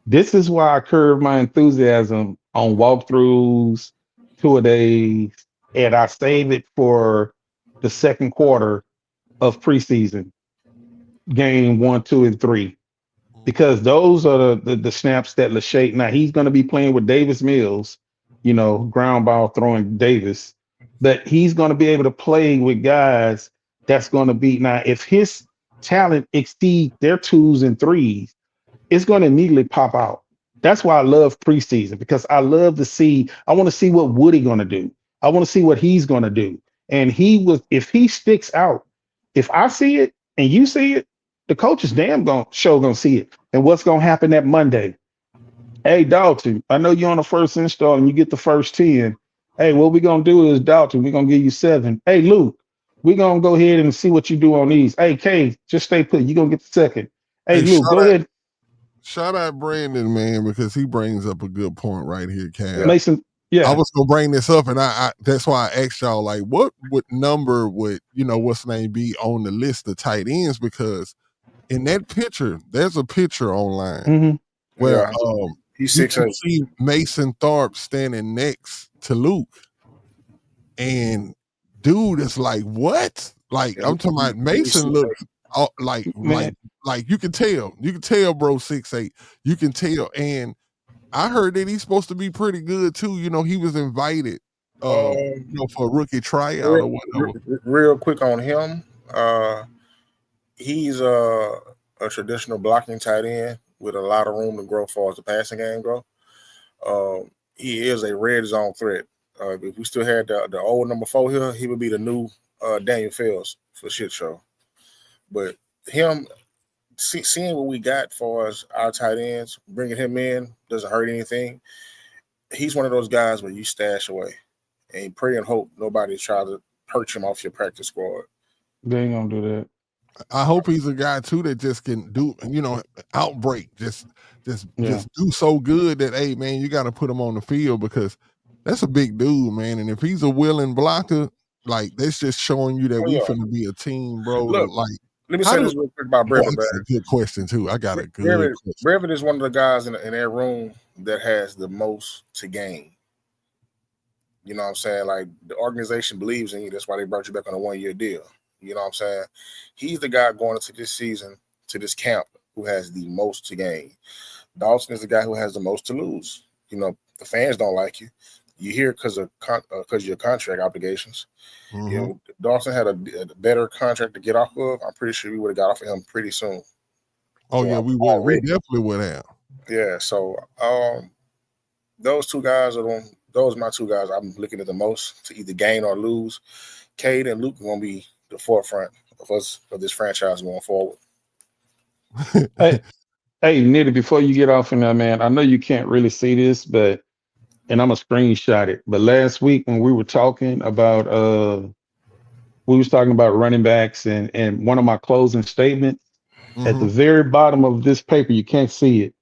Speaker 2: This is why I curve my enthusiasm on walkthroughs, tour days, and I save it for the second quarter of preseason, game 1, 2, and 3, because those are the snaps that Lachey. Now he's going to be playing with Davis Mills, ground ball throwing Davis, but he's going to be able to play with guys that's going to be now. If his talent exceeds their 2s and 3s, it's going to immediately pop out. That's why I love preseason, because I love to see. I want to see what Woody going to do. I want to see what he's going to do. And if he sticks out, if I see it and you see it, the coach is gonna see it. And what's gonna happen that Monday? Hey, Dalton, I know you're on the first install and you get the first 10. Hey, what we gonna do is, Dalton, we're gonna give you 7. Hey, Luke, we're gonna go ahead and see what you do on these. Hey, Kay, just stay put. You're gonna get the second. Hey,
Speaker 1: Hey,
Speaker 2: Luke, go ahead.
Speaker 1: shout out Brandon, man, because he brings up a good point right here, Cam.
Speaker 2: Mason,
Speaker 1: I
Speaker 2: yeah.
Speaker 1: was gonna bring this up, and I that's why I asked y'all, like, what number would what's name be on the list of tight ends? Because in that picture, there's a picture online
Speaker 2: hmm
Speaker 1: where
Speaker 3: he's
Speaker 1: you
Speaker 3: 6'8".
Speaker 1: can see Mason Tharp standing next to Luke, and dude is like, what? Like,
Speaker 3: Yeah,
Speaker 1: I'm talking about Mason looks like
Speaker 2: Man,
Speaker 1: you can tell, bro, 6'8". You can tell, and I heard that he's supposed to be pretty good too. He was invited, for a rookie tryout or whatever.
Speaker 3: Real quick on him, he's a traditional blocking tight end with a lot of room to grow as far as the passing game go. He is a red zone threat. If we still had the old number 4 here, he would be the new Daniel Fields for shit show. But him seeing what we got for us, our tight ends, bringing him in doesn't hurt anything. He's one of those guys where you stash away and pray and hope nobody tries to perch him off your practice squad.
Speaker 2: they ain't gonna do that.
Speaker 1: I hope he's a guy too that just can do, outbreak, just do so good that, hey man, you got to put him on the field, because that's a big dude, man. And if he's a willing blocker, like, that's just showing you that we finna be a team, bro.
Speaker 3: Look,
Speaker 1: like,
Speaker 3: let me say this real quick about Brevin.
Speaker 1: That's a good question too. I got a good question.
Speaker 3: Brevin is one of the guys in that room that has the most to gain. You know what I'm saying? Like, the organization believes in you. That's why they brought you back on a 1-year deal. You know what I'm saying? He's the guy going into this season, to this camp, who has the most to gain. Dawson is the guy who has the most to lose. The fans don't like you. You hear because of your contract obligations.
Speaker 1: Mm-hmm.
Speaker 3: Dawson had a better contract to get off of. I'm pretty sure we would have got off of him pretty soon.
Speaker 1: Oh yeah, we would. We definitely would have.
Speaker 3: Yeah. So those two guys those are my two guys I'm looking at the most to either gain or lose. Cade and Luke are going to be the forefront of this franchise going forward.
Speaker 2: Hey, Nitty, before you get off in there, man, I know you can't really see this, and I'm gonna screenshot it. But last week when we were talking about running backs, and one of my closing statements at the very bottom of this paper, you can't see it,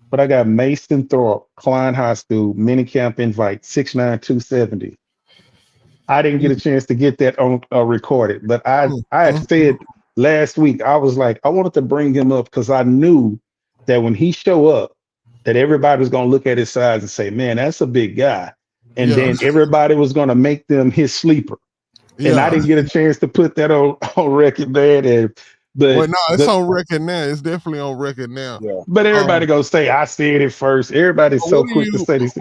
Speaker 2: but I got Mason Thorpe, Klein High School, minicamp invite, 6'9", 270. I didn't get a chance to get that on recorded, but I had said last week, I was like, I wanted to bring him up because I knew that when he show up, that everybody was going to look at his size and say, man, that's a big guy. And then everybody was going to make them his sleeper. Yeah. And I didn't get a chance to put that on record, man.
Speaker 1: But no, it's on record now. It's definitely on record now.
Speaker 2: Yeah. But everybody gonna say, I said it first. Everybody's so quick to say this.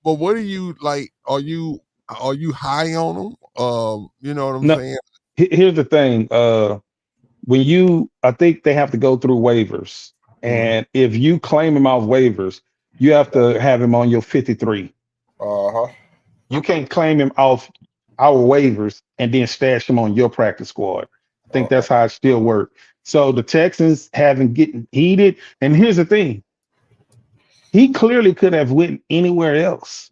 Speaker 1: But what are you like? Are you high on them? You know what I'm saying?
Speaker 2: Here's the thing. I think they have to go through waivers. And if you claim him off waivers, you have to have him on your 53. You can't claim him off our waivers and then stash him on your practice squad. I think that's how it still works. So the Texans haven't getting heated. And here's the thing. He clearly could have went anywhere else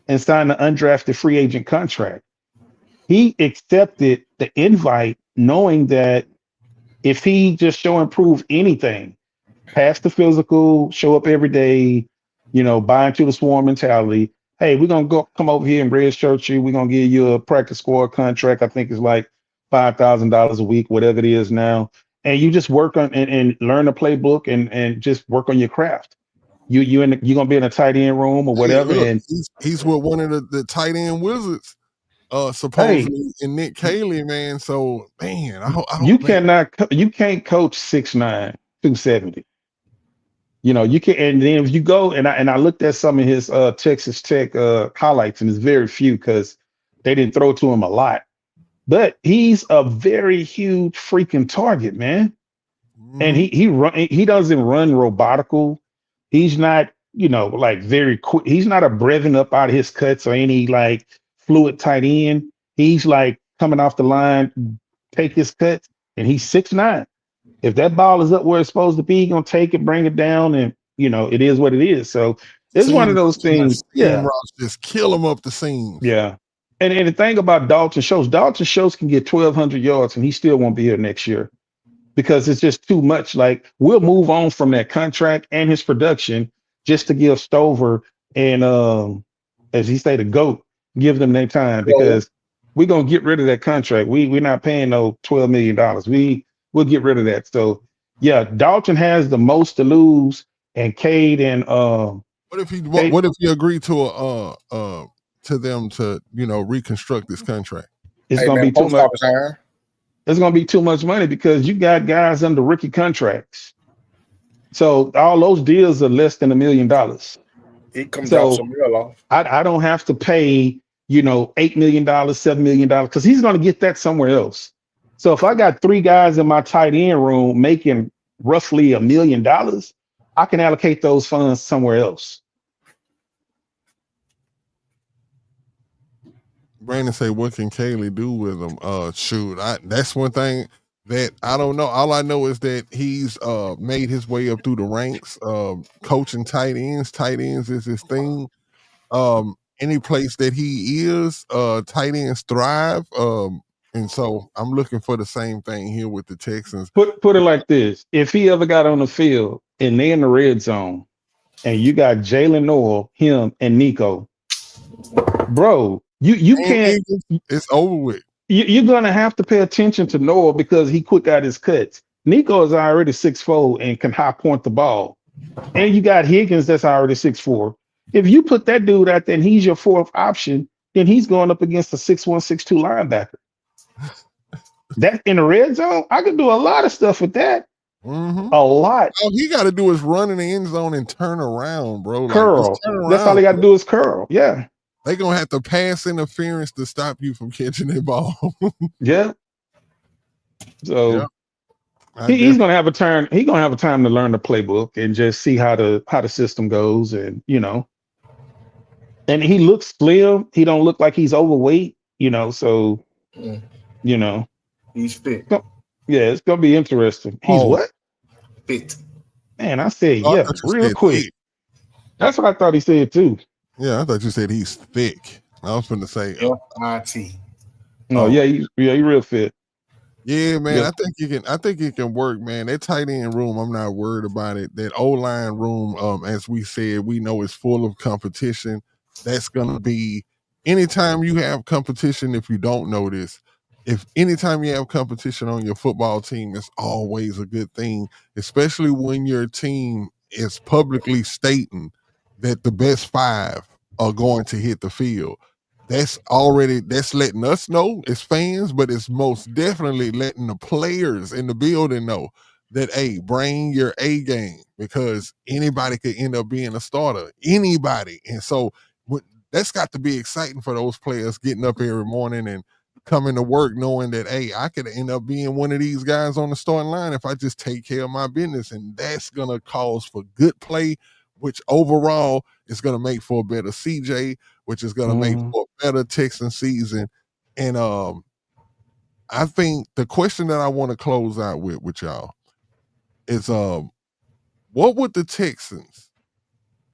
Speaker 2: and signed an undrafted free agent contract. He accepted the invite knowing that if he just show and prove anything, pass the physical, show up every day, buy into the swarm mentality. Hey, we're going to come over here and redshirt you. We're going to give you a practice squad contract. I think it's like $5,000 a week, whatever it is now. And you just work on and learn the playbook and just work on your craft. You're going to be in a tight end room or whatever.
Speaker 1: Look,
Speaker 2: and
Speaker 1: he's with one of the tight end wizards, supposedly, in Nick Caley, man. So, man, I don't
Speaker 2: you can't coach 6'9", 270. You can, and then if you go and I looked at some of his Texas Tech highlights, and it's very few because they didn't throw to him a lot. But he's a very huge freaking target, man. And he doesn't run robotical. He's not, like very quick. He's not a breving up out of his cuts or any like fluid tight end. He's like coming off the line, take his cuts, and he's 6'9". If that ball is up where it's supposed to be, he's gonna take it, bring it down, and it is what it is. So It's one of those things. Yeah.
Speaker 1: Routes just kill them up the seams.
Speaker 2: Yeah. And the thing about Dalton Schultz can get 1,200 yards and he still won't be here next year because it's just too much. Like, we'll move on from that contract and his production just to give Stover and, as he say, the GOAT, give them their time because we're going to get rid of that contract. We're not paying no $12 million. We'll get rid of that. So, yeah, Dalton has the most to lose, and Cade and
Speaker 1: what if he agreed to them to reconstruct this contract?
Speaker 2: It's gonna be too much. It's gonna be too much money because you got guys under rookie contracts. So all those deals are less than $1 million.
Speaker 3: It comes out some real off.
Speaker 2: I don't have to pay $8 million, $7 million because he's gonna get that somewhere else. So if I got 3 guys in my tight end room making roughly $1 million, I can allocate those funds somewhere else.
Speaker 1: Brandon say, what can Kaylee do with him? That's one thing that I don't know. All I know is that he's made his way up through the ranks, coaching tight ends. Tight ends is his thing. Any place that he is, tight ends thrive. And so I'm looking for the same thing here with the Texans.
Speaker 2: Put it like this: if he ever got on the field and they in the red zone, and you got Jalen Noel, him, and Nico, bro. You can't.
Speaker 1: It's over with.
Speaker 2: You're gonna have to pay attention to Noah because he quick out his cuts. Nico is already 6'4" and can high point the ball, and you got Higgins that's already 6'4". If you put that dude out there and he's your 4th option, then he's going up against a 6'1", 6'2" linebacker. That in the red zone, I could do a lot of stuff with that.
Speaker 1: Mm-hmm.
Speaker 2: A lot.
Speaker 1: All he got to do is run in the end zone and turn around, bro.
Speaker 2: Curl. That's all he got to do is curl. Yeah.
Speaker 1: They're gonna have to pass interference to stop you from catching the ball.
Speaker 2: Yeah. So he's gonna have a turn. He's gonna have a time to learn the playbook and just see how the system goes, and and he looks slim. He don't look like he's overweight, so
Speaker 3: he's fit.
Speaker 2: Yeah, it's gonna be interesting. He's what?
Speaker 3: Fit.
Speaker 2: Man, I said real quick. Thick. That's what I thought he said too.
Speaker 1: Yeah, I thought you said he's thick. I was going to say
Speaker 3: FIT.
Speaker 2: Oh yeah, he's real fit.
Speaker 1: Yeah, man. Yeah. I think it can work, man. That tight end room, I'm not worried about it. That O-line room, as we said, we know is full of competition. That's gonna be anytime you have competition, if you don't know this, anytime you have competition on your football team, it's always a good thing, especially when your team is publicly stating that the best 5 are going to hit the field. That's letting us know as fans, but it's most definitely letting the players in the building know that, hey, bring your A game because anybody could end up being a starter, anybody. And so that's got to be exciting for those players getting up every morning and coming to work knowing that, hey, I could end up being one of these guys on the starting line if I just take care of my business. And that's going to cause for good play, which overall is going to make for a better CJ, which is going to make for a better Texan season. And I think the question that I want to close out with y'all is what would the Texans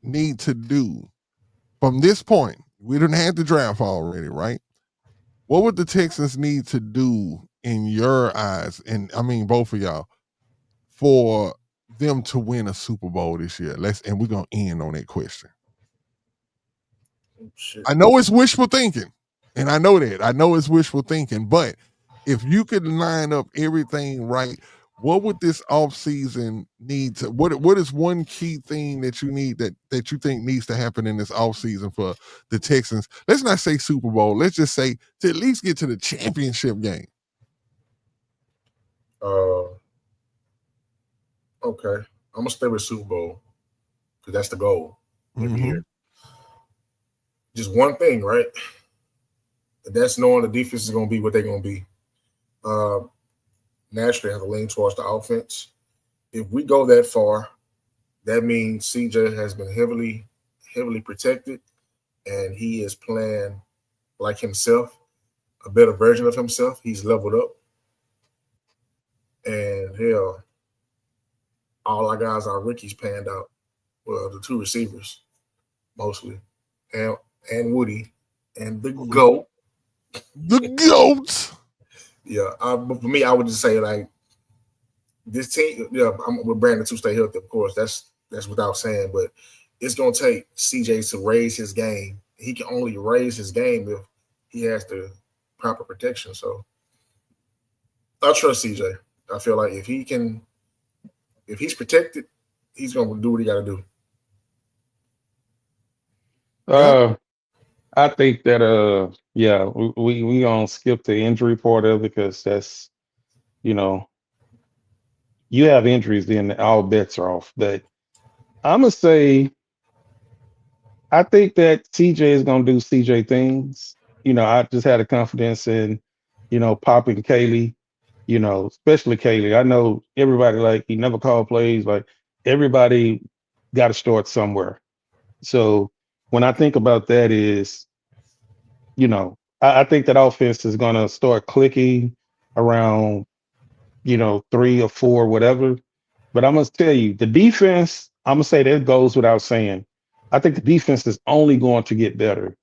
Speaker 1: need to do from this point? We didn't have the draft already, right? What would the Texans need to do in your eyes, and I mean both of y'all, for them to win a Super Bowl this year? And we're gonna end on that question. I know it's wishful thinking, and I know that. I know it's wishful thinking, but if you could line up everything right, what would this offseason need to what is one key thing that you need that you think needs to happen in this offseason for the Texans? Let's not say Super Bowl. Let's just say to at least get to the championship game.
Speaker 3: Okay. I'm gonna stay with Super Bowl because that's the goal every year. Just one thing, right? That's knowing the defense is gonna be what they're gonna be. Naturally have to lean towards the offense. If we go that far, that means CJ has been heavily protected, and he is playing like himself, a better version of himself. He's leveled up, and hell, all our guys, our rookies, panned out. Well, the 2 receivers, mostly, and Woody, and the GOAT.
Speaker 1: The GOAT.
Speaker 3: Yeah, but for me, I would just say like this team. Yeah, I'm with Brandon to stay healthy, of course. That's without saying, but it's gonna take CJ to raise his game. He can only raise his game if he has the proper protection. So I trust CJ. I feel like if he's protected, he's gonna do what he got to do.
Speaker 2: I think that yeah, we gonna skip the injury part of it because that's you know you have injuries, then all bets are off. But I'm gonna say I think that CJ is gonna do CJ things. I just had a confidence in Pop and Kaylee. Especially Kaylee. I know everybody like he never called plays. Like everybody got to start somewhere. So when I think about that is I think that offense is going to start clicking around, 3 or 4, whatever. But I must tell you, the defense, I'm going to say that goes without saying. I think the defense is only going to get better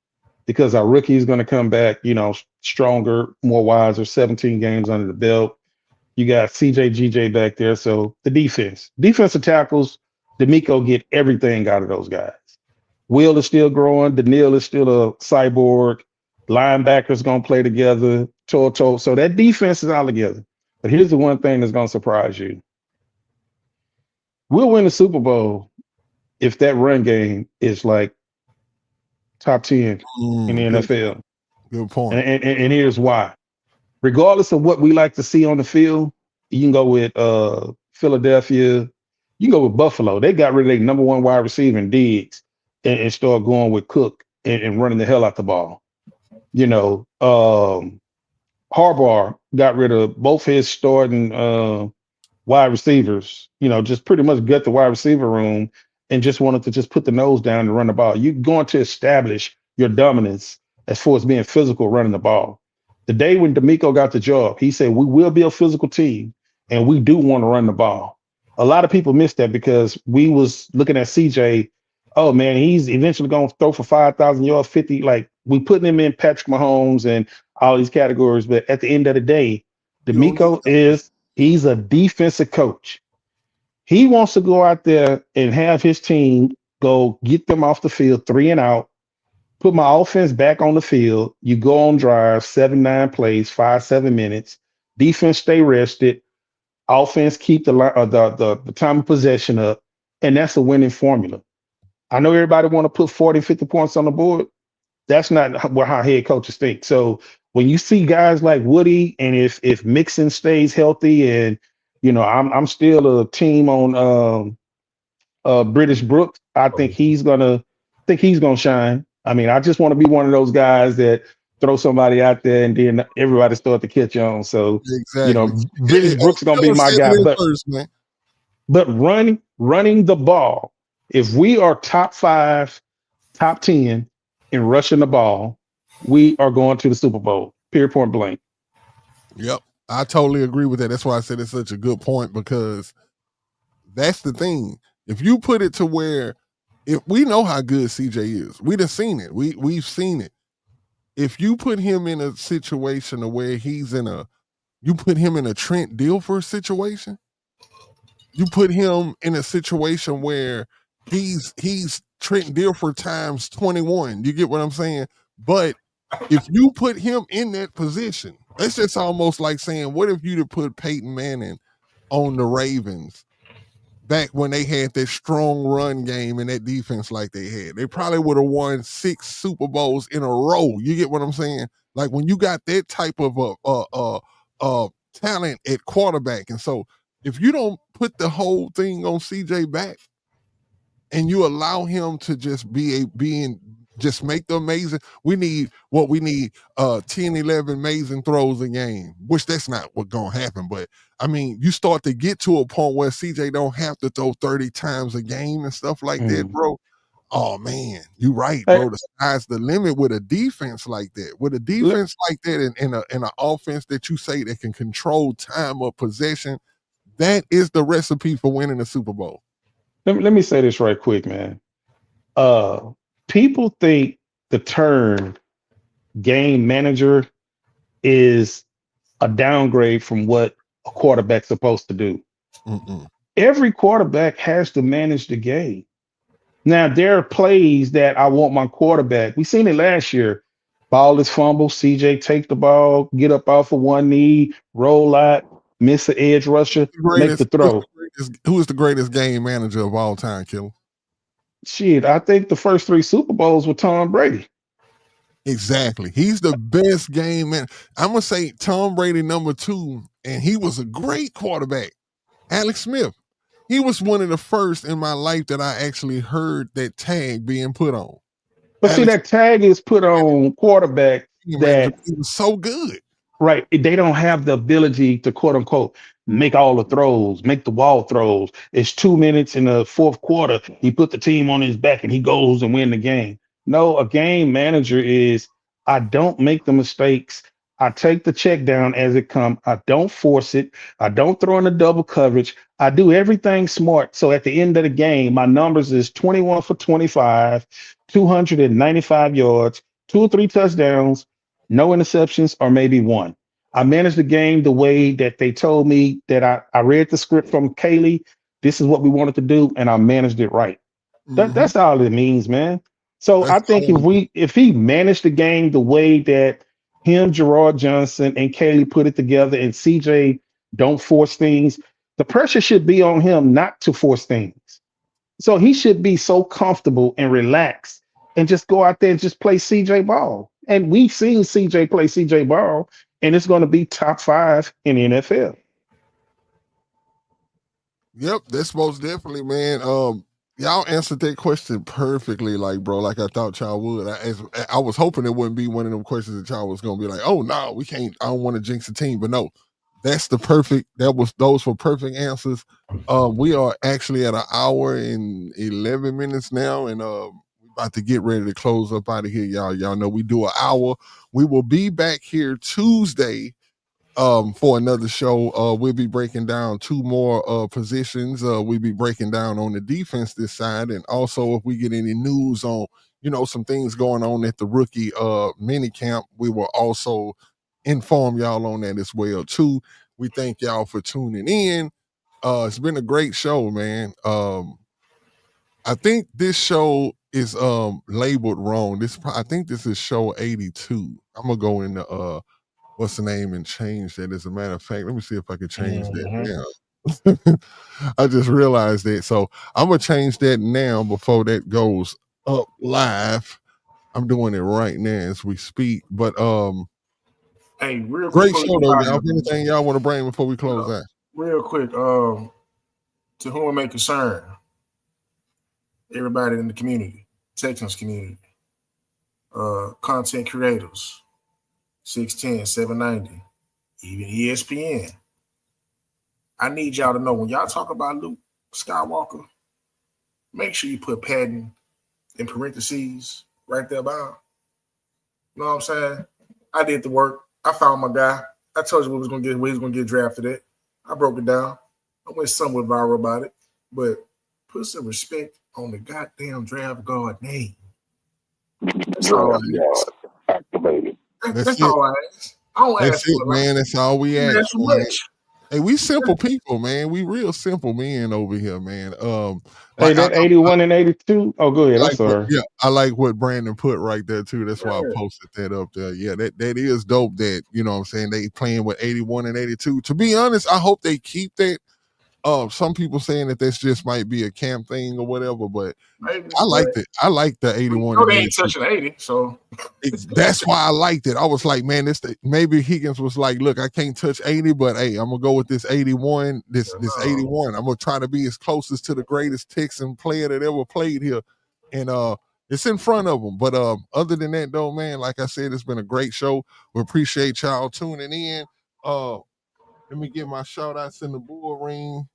Speaker 2: because our rookie is going to come back, stronger, more wiser, 17 games under the belt. You got CJ GJ back there. So the defensive tackles, D'Amico get everything out of those guys. Will is still growing. Daniil is still a cyborg. Linebackers going to play together, toe. So that defense is all together. But here's the one thing that's going to surprise you. We'll win the Super Bowl if that run game is like top 10 in the NFL.
Speaker 1: Good point.
Speaker 2: And here's why. Regardless of what we like to see on the field, you can go with Philadelphia. You can go with Buffalo. They got rid of their number one wide receiver in Diggs and start going with Cook and running the hell out the ball. Harbaugh got rid of both his starting wide receivers, just pretty much gut the wide receiver room and just wanted to just put the nose down and run the ball. You're going to establish your dominance as far as being physical running the ball. The day when D'Amico got the job, he said, we will be a physical team and we do want to run the ball. A lot of people missed that because we was looking at CJ. Oh man, he's eventually going to throw for 5,000 yards, 50. Like we putting him in Patrick Mahomes and all these categories. But at the end of the day, D'Amico he's a defensive coach. He wants to go out there and have his team go get them off the field 3 and out, put my offense back on the field. You go on drive, 7-9 plays, 5-7 minutes. Defense stay rested. Offense keep the time of possession up, and that's a winning formula. I know everybody want to put 40, 50 points on the board. That's not how head coaches think. So when you see guys like Woody, and if Mixon stays healthy, and I'm still a team on British Brooks, I think he's gonna shine. I mean, I just want to be one of those guys that throw somebody out there and then everybody start to catch on. So
Speaker 1: exactly.
Speaker 2: British Brooks is gonna be my guy. But running the ball, if we are top 5, top 10 in rushing the ball, we are going to the Super Bowl. Period, point blank.
Speaker 1: Yep. I totally agree with that. That's why I said it's such a good point, because that's the thing. If you put it to where, if we know how good CJ is, we done seen it. We've seen it. If you put him in a situation where you put him in a Trent Dilfer situation, you put him in a situation where he's Trent Dilfer times 21. You get what I'm saying? But if you put him in that position, it's just almost like saying, what if you'd have put Peyton Manning on the Ravens back when they had that strong run game and that defense like they had? They probably would have won 6 Super Bowls in a row. You get what I'm saying? Like when you got that type of talent at quarterback. And so if you don't put the whole thing on CJ back and you allow him to just just make the amazing, we need 10, 11 amazing throws a game, which that's not what's going to happen. But I mean, you start to get to a point where CJ don't have to throw 30 times a game and stuff like that, bro. Oh man, you're right, bro. The sky's the limit with a defense like that. With a defense like that, and an offense that you say that can control time of possession, that is the recipe for winning the Super Bowl.
Speaker 2: Let me say this right quick, man. people think the term game manager is a downgrade from what a quarterback's supposed to do.
Speaker 1: Mm-mm.
Speaker 2: Every quarterback has to manage the game. Now, there are plays that I want my quarterback. We seen it last year. Ball is fumble. CJ take the ball, get up off of one knee, roll out, miss an edge rusher, make the throw.
Speaker 1: Who is the greatest game manager of all time, Killer?
Speaker 2: Shit, I think the first 3 Super Bowls were Tom Brady.
Speaker 1: Exactly. He's the best game man. I'm gonna say Tom Brady number 2, and he was a great quarterback. Alex Smith. He was one of the first in my life that I actually heard that tag being put on.
Speaker 2: But see, that tag is put on quarterback that
Speaker 1: he was so good.
Speaker 2: Right. They don't have the ability to quote unquote make all the throws, make the wall throws. It's 2 minutes in the fourth quarter. He put the team on his back and he goes and win the game. No, a game manager is I don't make the mistakes. I take the check down as it comes. I don't force it. I don't throw in the double coverage. I do everything smart. So at the end of the game, my numbers is 21 for 25, 295 yards, 2 or 3 touchdowns, no interceptions, or maybe 1. I managed the game the way that they told me that I read the script from Kaylee. This is what we wanted to do, and I managed it right. That's all it means, man. So I think if he managed the game the way that him, Gerard Johnson, and Kaylee put it together, and CJ don't force things, the pressure should be on him not to force things. So he should be so comfortable and relaxed and just go out there and just play CJ ball. And we've seen CJ play CJ ball, and it's going to be top 5 in the NFL.
Speaker 1: Yep, that's most definitely, man. Y'all answered that question perfectly, like I thought y'all would. I was hoping it wouldn't be one of them questions that y'all was gonna be like, oh no, we can't. I don't want to jinx the team, but no, that's the perfect. Those were perfect answers. We are actually at 1 hour and 11 minutes now, and we're about to get ready to close up out of here, y'all. Y'all know we do 1 hour. We will be back here Tuesday for another show. We'll be breaking down 2 more positions. We'll be breaking down on the defense this side, and also if we get any news on some things going on at the rookie mini camp, we will also inform y'all on that as well too. We thank y'all for tuning in. It's been a great show, man. I think this show is labeled wrong. I think this is show 82. I'm gonna go into what's the name and change that. As a matter of fact, let me see if I can change that now. I just realized that. So I'm gonna change that now before that goes up live. I'm doing it right now as we speak. But
Speaker 3: hey, real
Speaker 1: great
Speaker 3: quick,
Speaker 1: show though, y'all. Anything y'all want to bring before we close out?
Speaker 3: Real quick, to whom it may concern, everybody in the community, Texans community, content creators, 610, 790, even ESPN. I need y'all to know when y'all talk about Luke Skywalker, make sure you put Patton in parentheses right there by him. You know what I'm saying? I did the work. I found my guy. I told you where he was gonna get drafted at. I broke it down. I went somewhat viral about it, but put some respect on the goddamn draft guard name. That's all I ask.
Speaker 4: Activated.
Speaker 3: That's all I ask. I don't ask
Speaker 1: for man. That's all we ask.
Speaker 3: That's much.
Speaker 1: Hey, we simple people, man. We real simple men over here, man.
Speaker 2: Hey, that 81 and 82. Oh, go ahead. I'm sorry.
Speaker 1: I like what Brandon put right there too. That's why I posted that up there. Yeah, that is dope. That what I'm saying, they playing with 81 and 82. To be honest, I hope they keep that. Some people saying that this just might be a camp thing or whatever, but maybe, I liked it. I like the 81.
Speaker 3: No, they ain't touching 80, so
Speaker 1: that's why I liked it. I was like, man, maybe Higgins was like, look, I can't touch 80, but hey, I'm gonna go with this 81. This 81. I'm gonna try to be as closest to the greatest Texan player that ever played here, and it's in front of them. But other than that, though, man, like I said, it's been a great show. We appreciate y'all tuning in. Let me get my shout outs in the bull ring.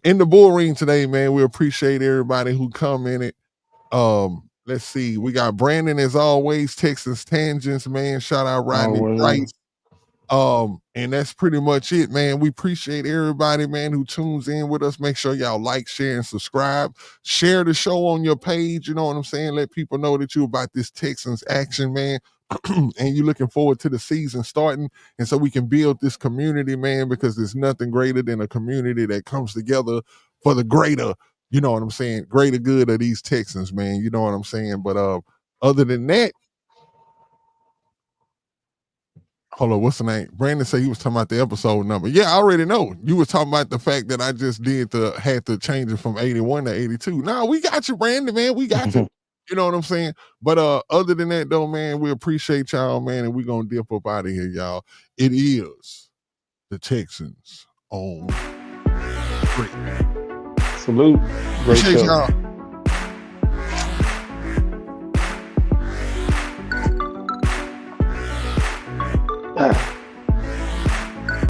Speaker 1: In the bull ring today, man, we appreciate everybody who come in it. Let's see. We got Brandon as always, Texas Tangents, man. Shout out Rodney Price. And that's pretty much it, man. We appreciate everybody, man, who tunes in with us. Make sure y'all like, share, and subscribe. Share the show on your page. You know what I'm saying? Let people know that you about this Texans action, man. And you're looking forward to the season starting. And so we can build this community, man, because there's nothing greater than a community that comes together for the greater, you know what I'm saying, greater good of these Texans, man. You know what I'm saying? But other than that, hold on, what's the name? Brandon said he was talking about the episode number. Yeah, I already know. You was talking about the fact that I just had to change it from 81 to 82. Nah, we got you, Brandon, man. We got you. You know what I'm saying? But other than that, though, man, we appreciate y'all, man, and we're going to dip up out of here, y'all. It is the Texans on 3.
Speaker 2: Salute. Great
Speaker 1: Appreciate
Speaker 2: show.
Speaker 1: y'all.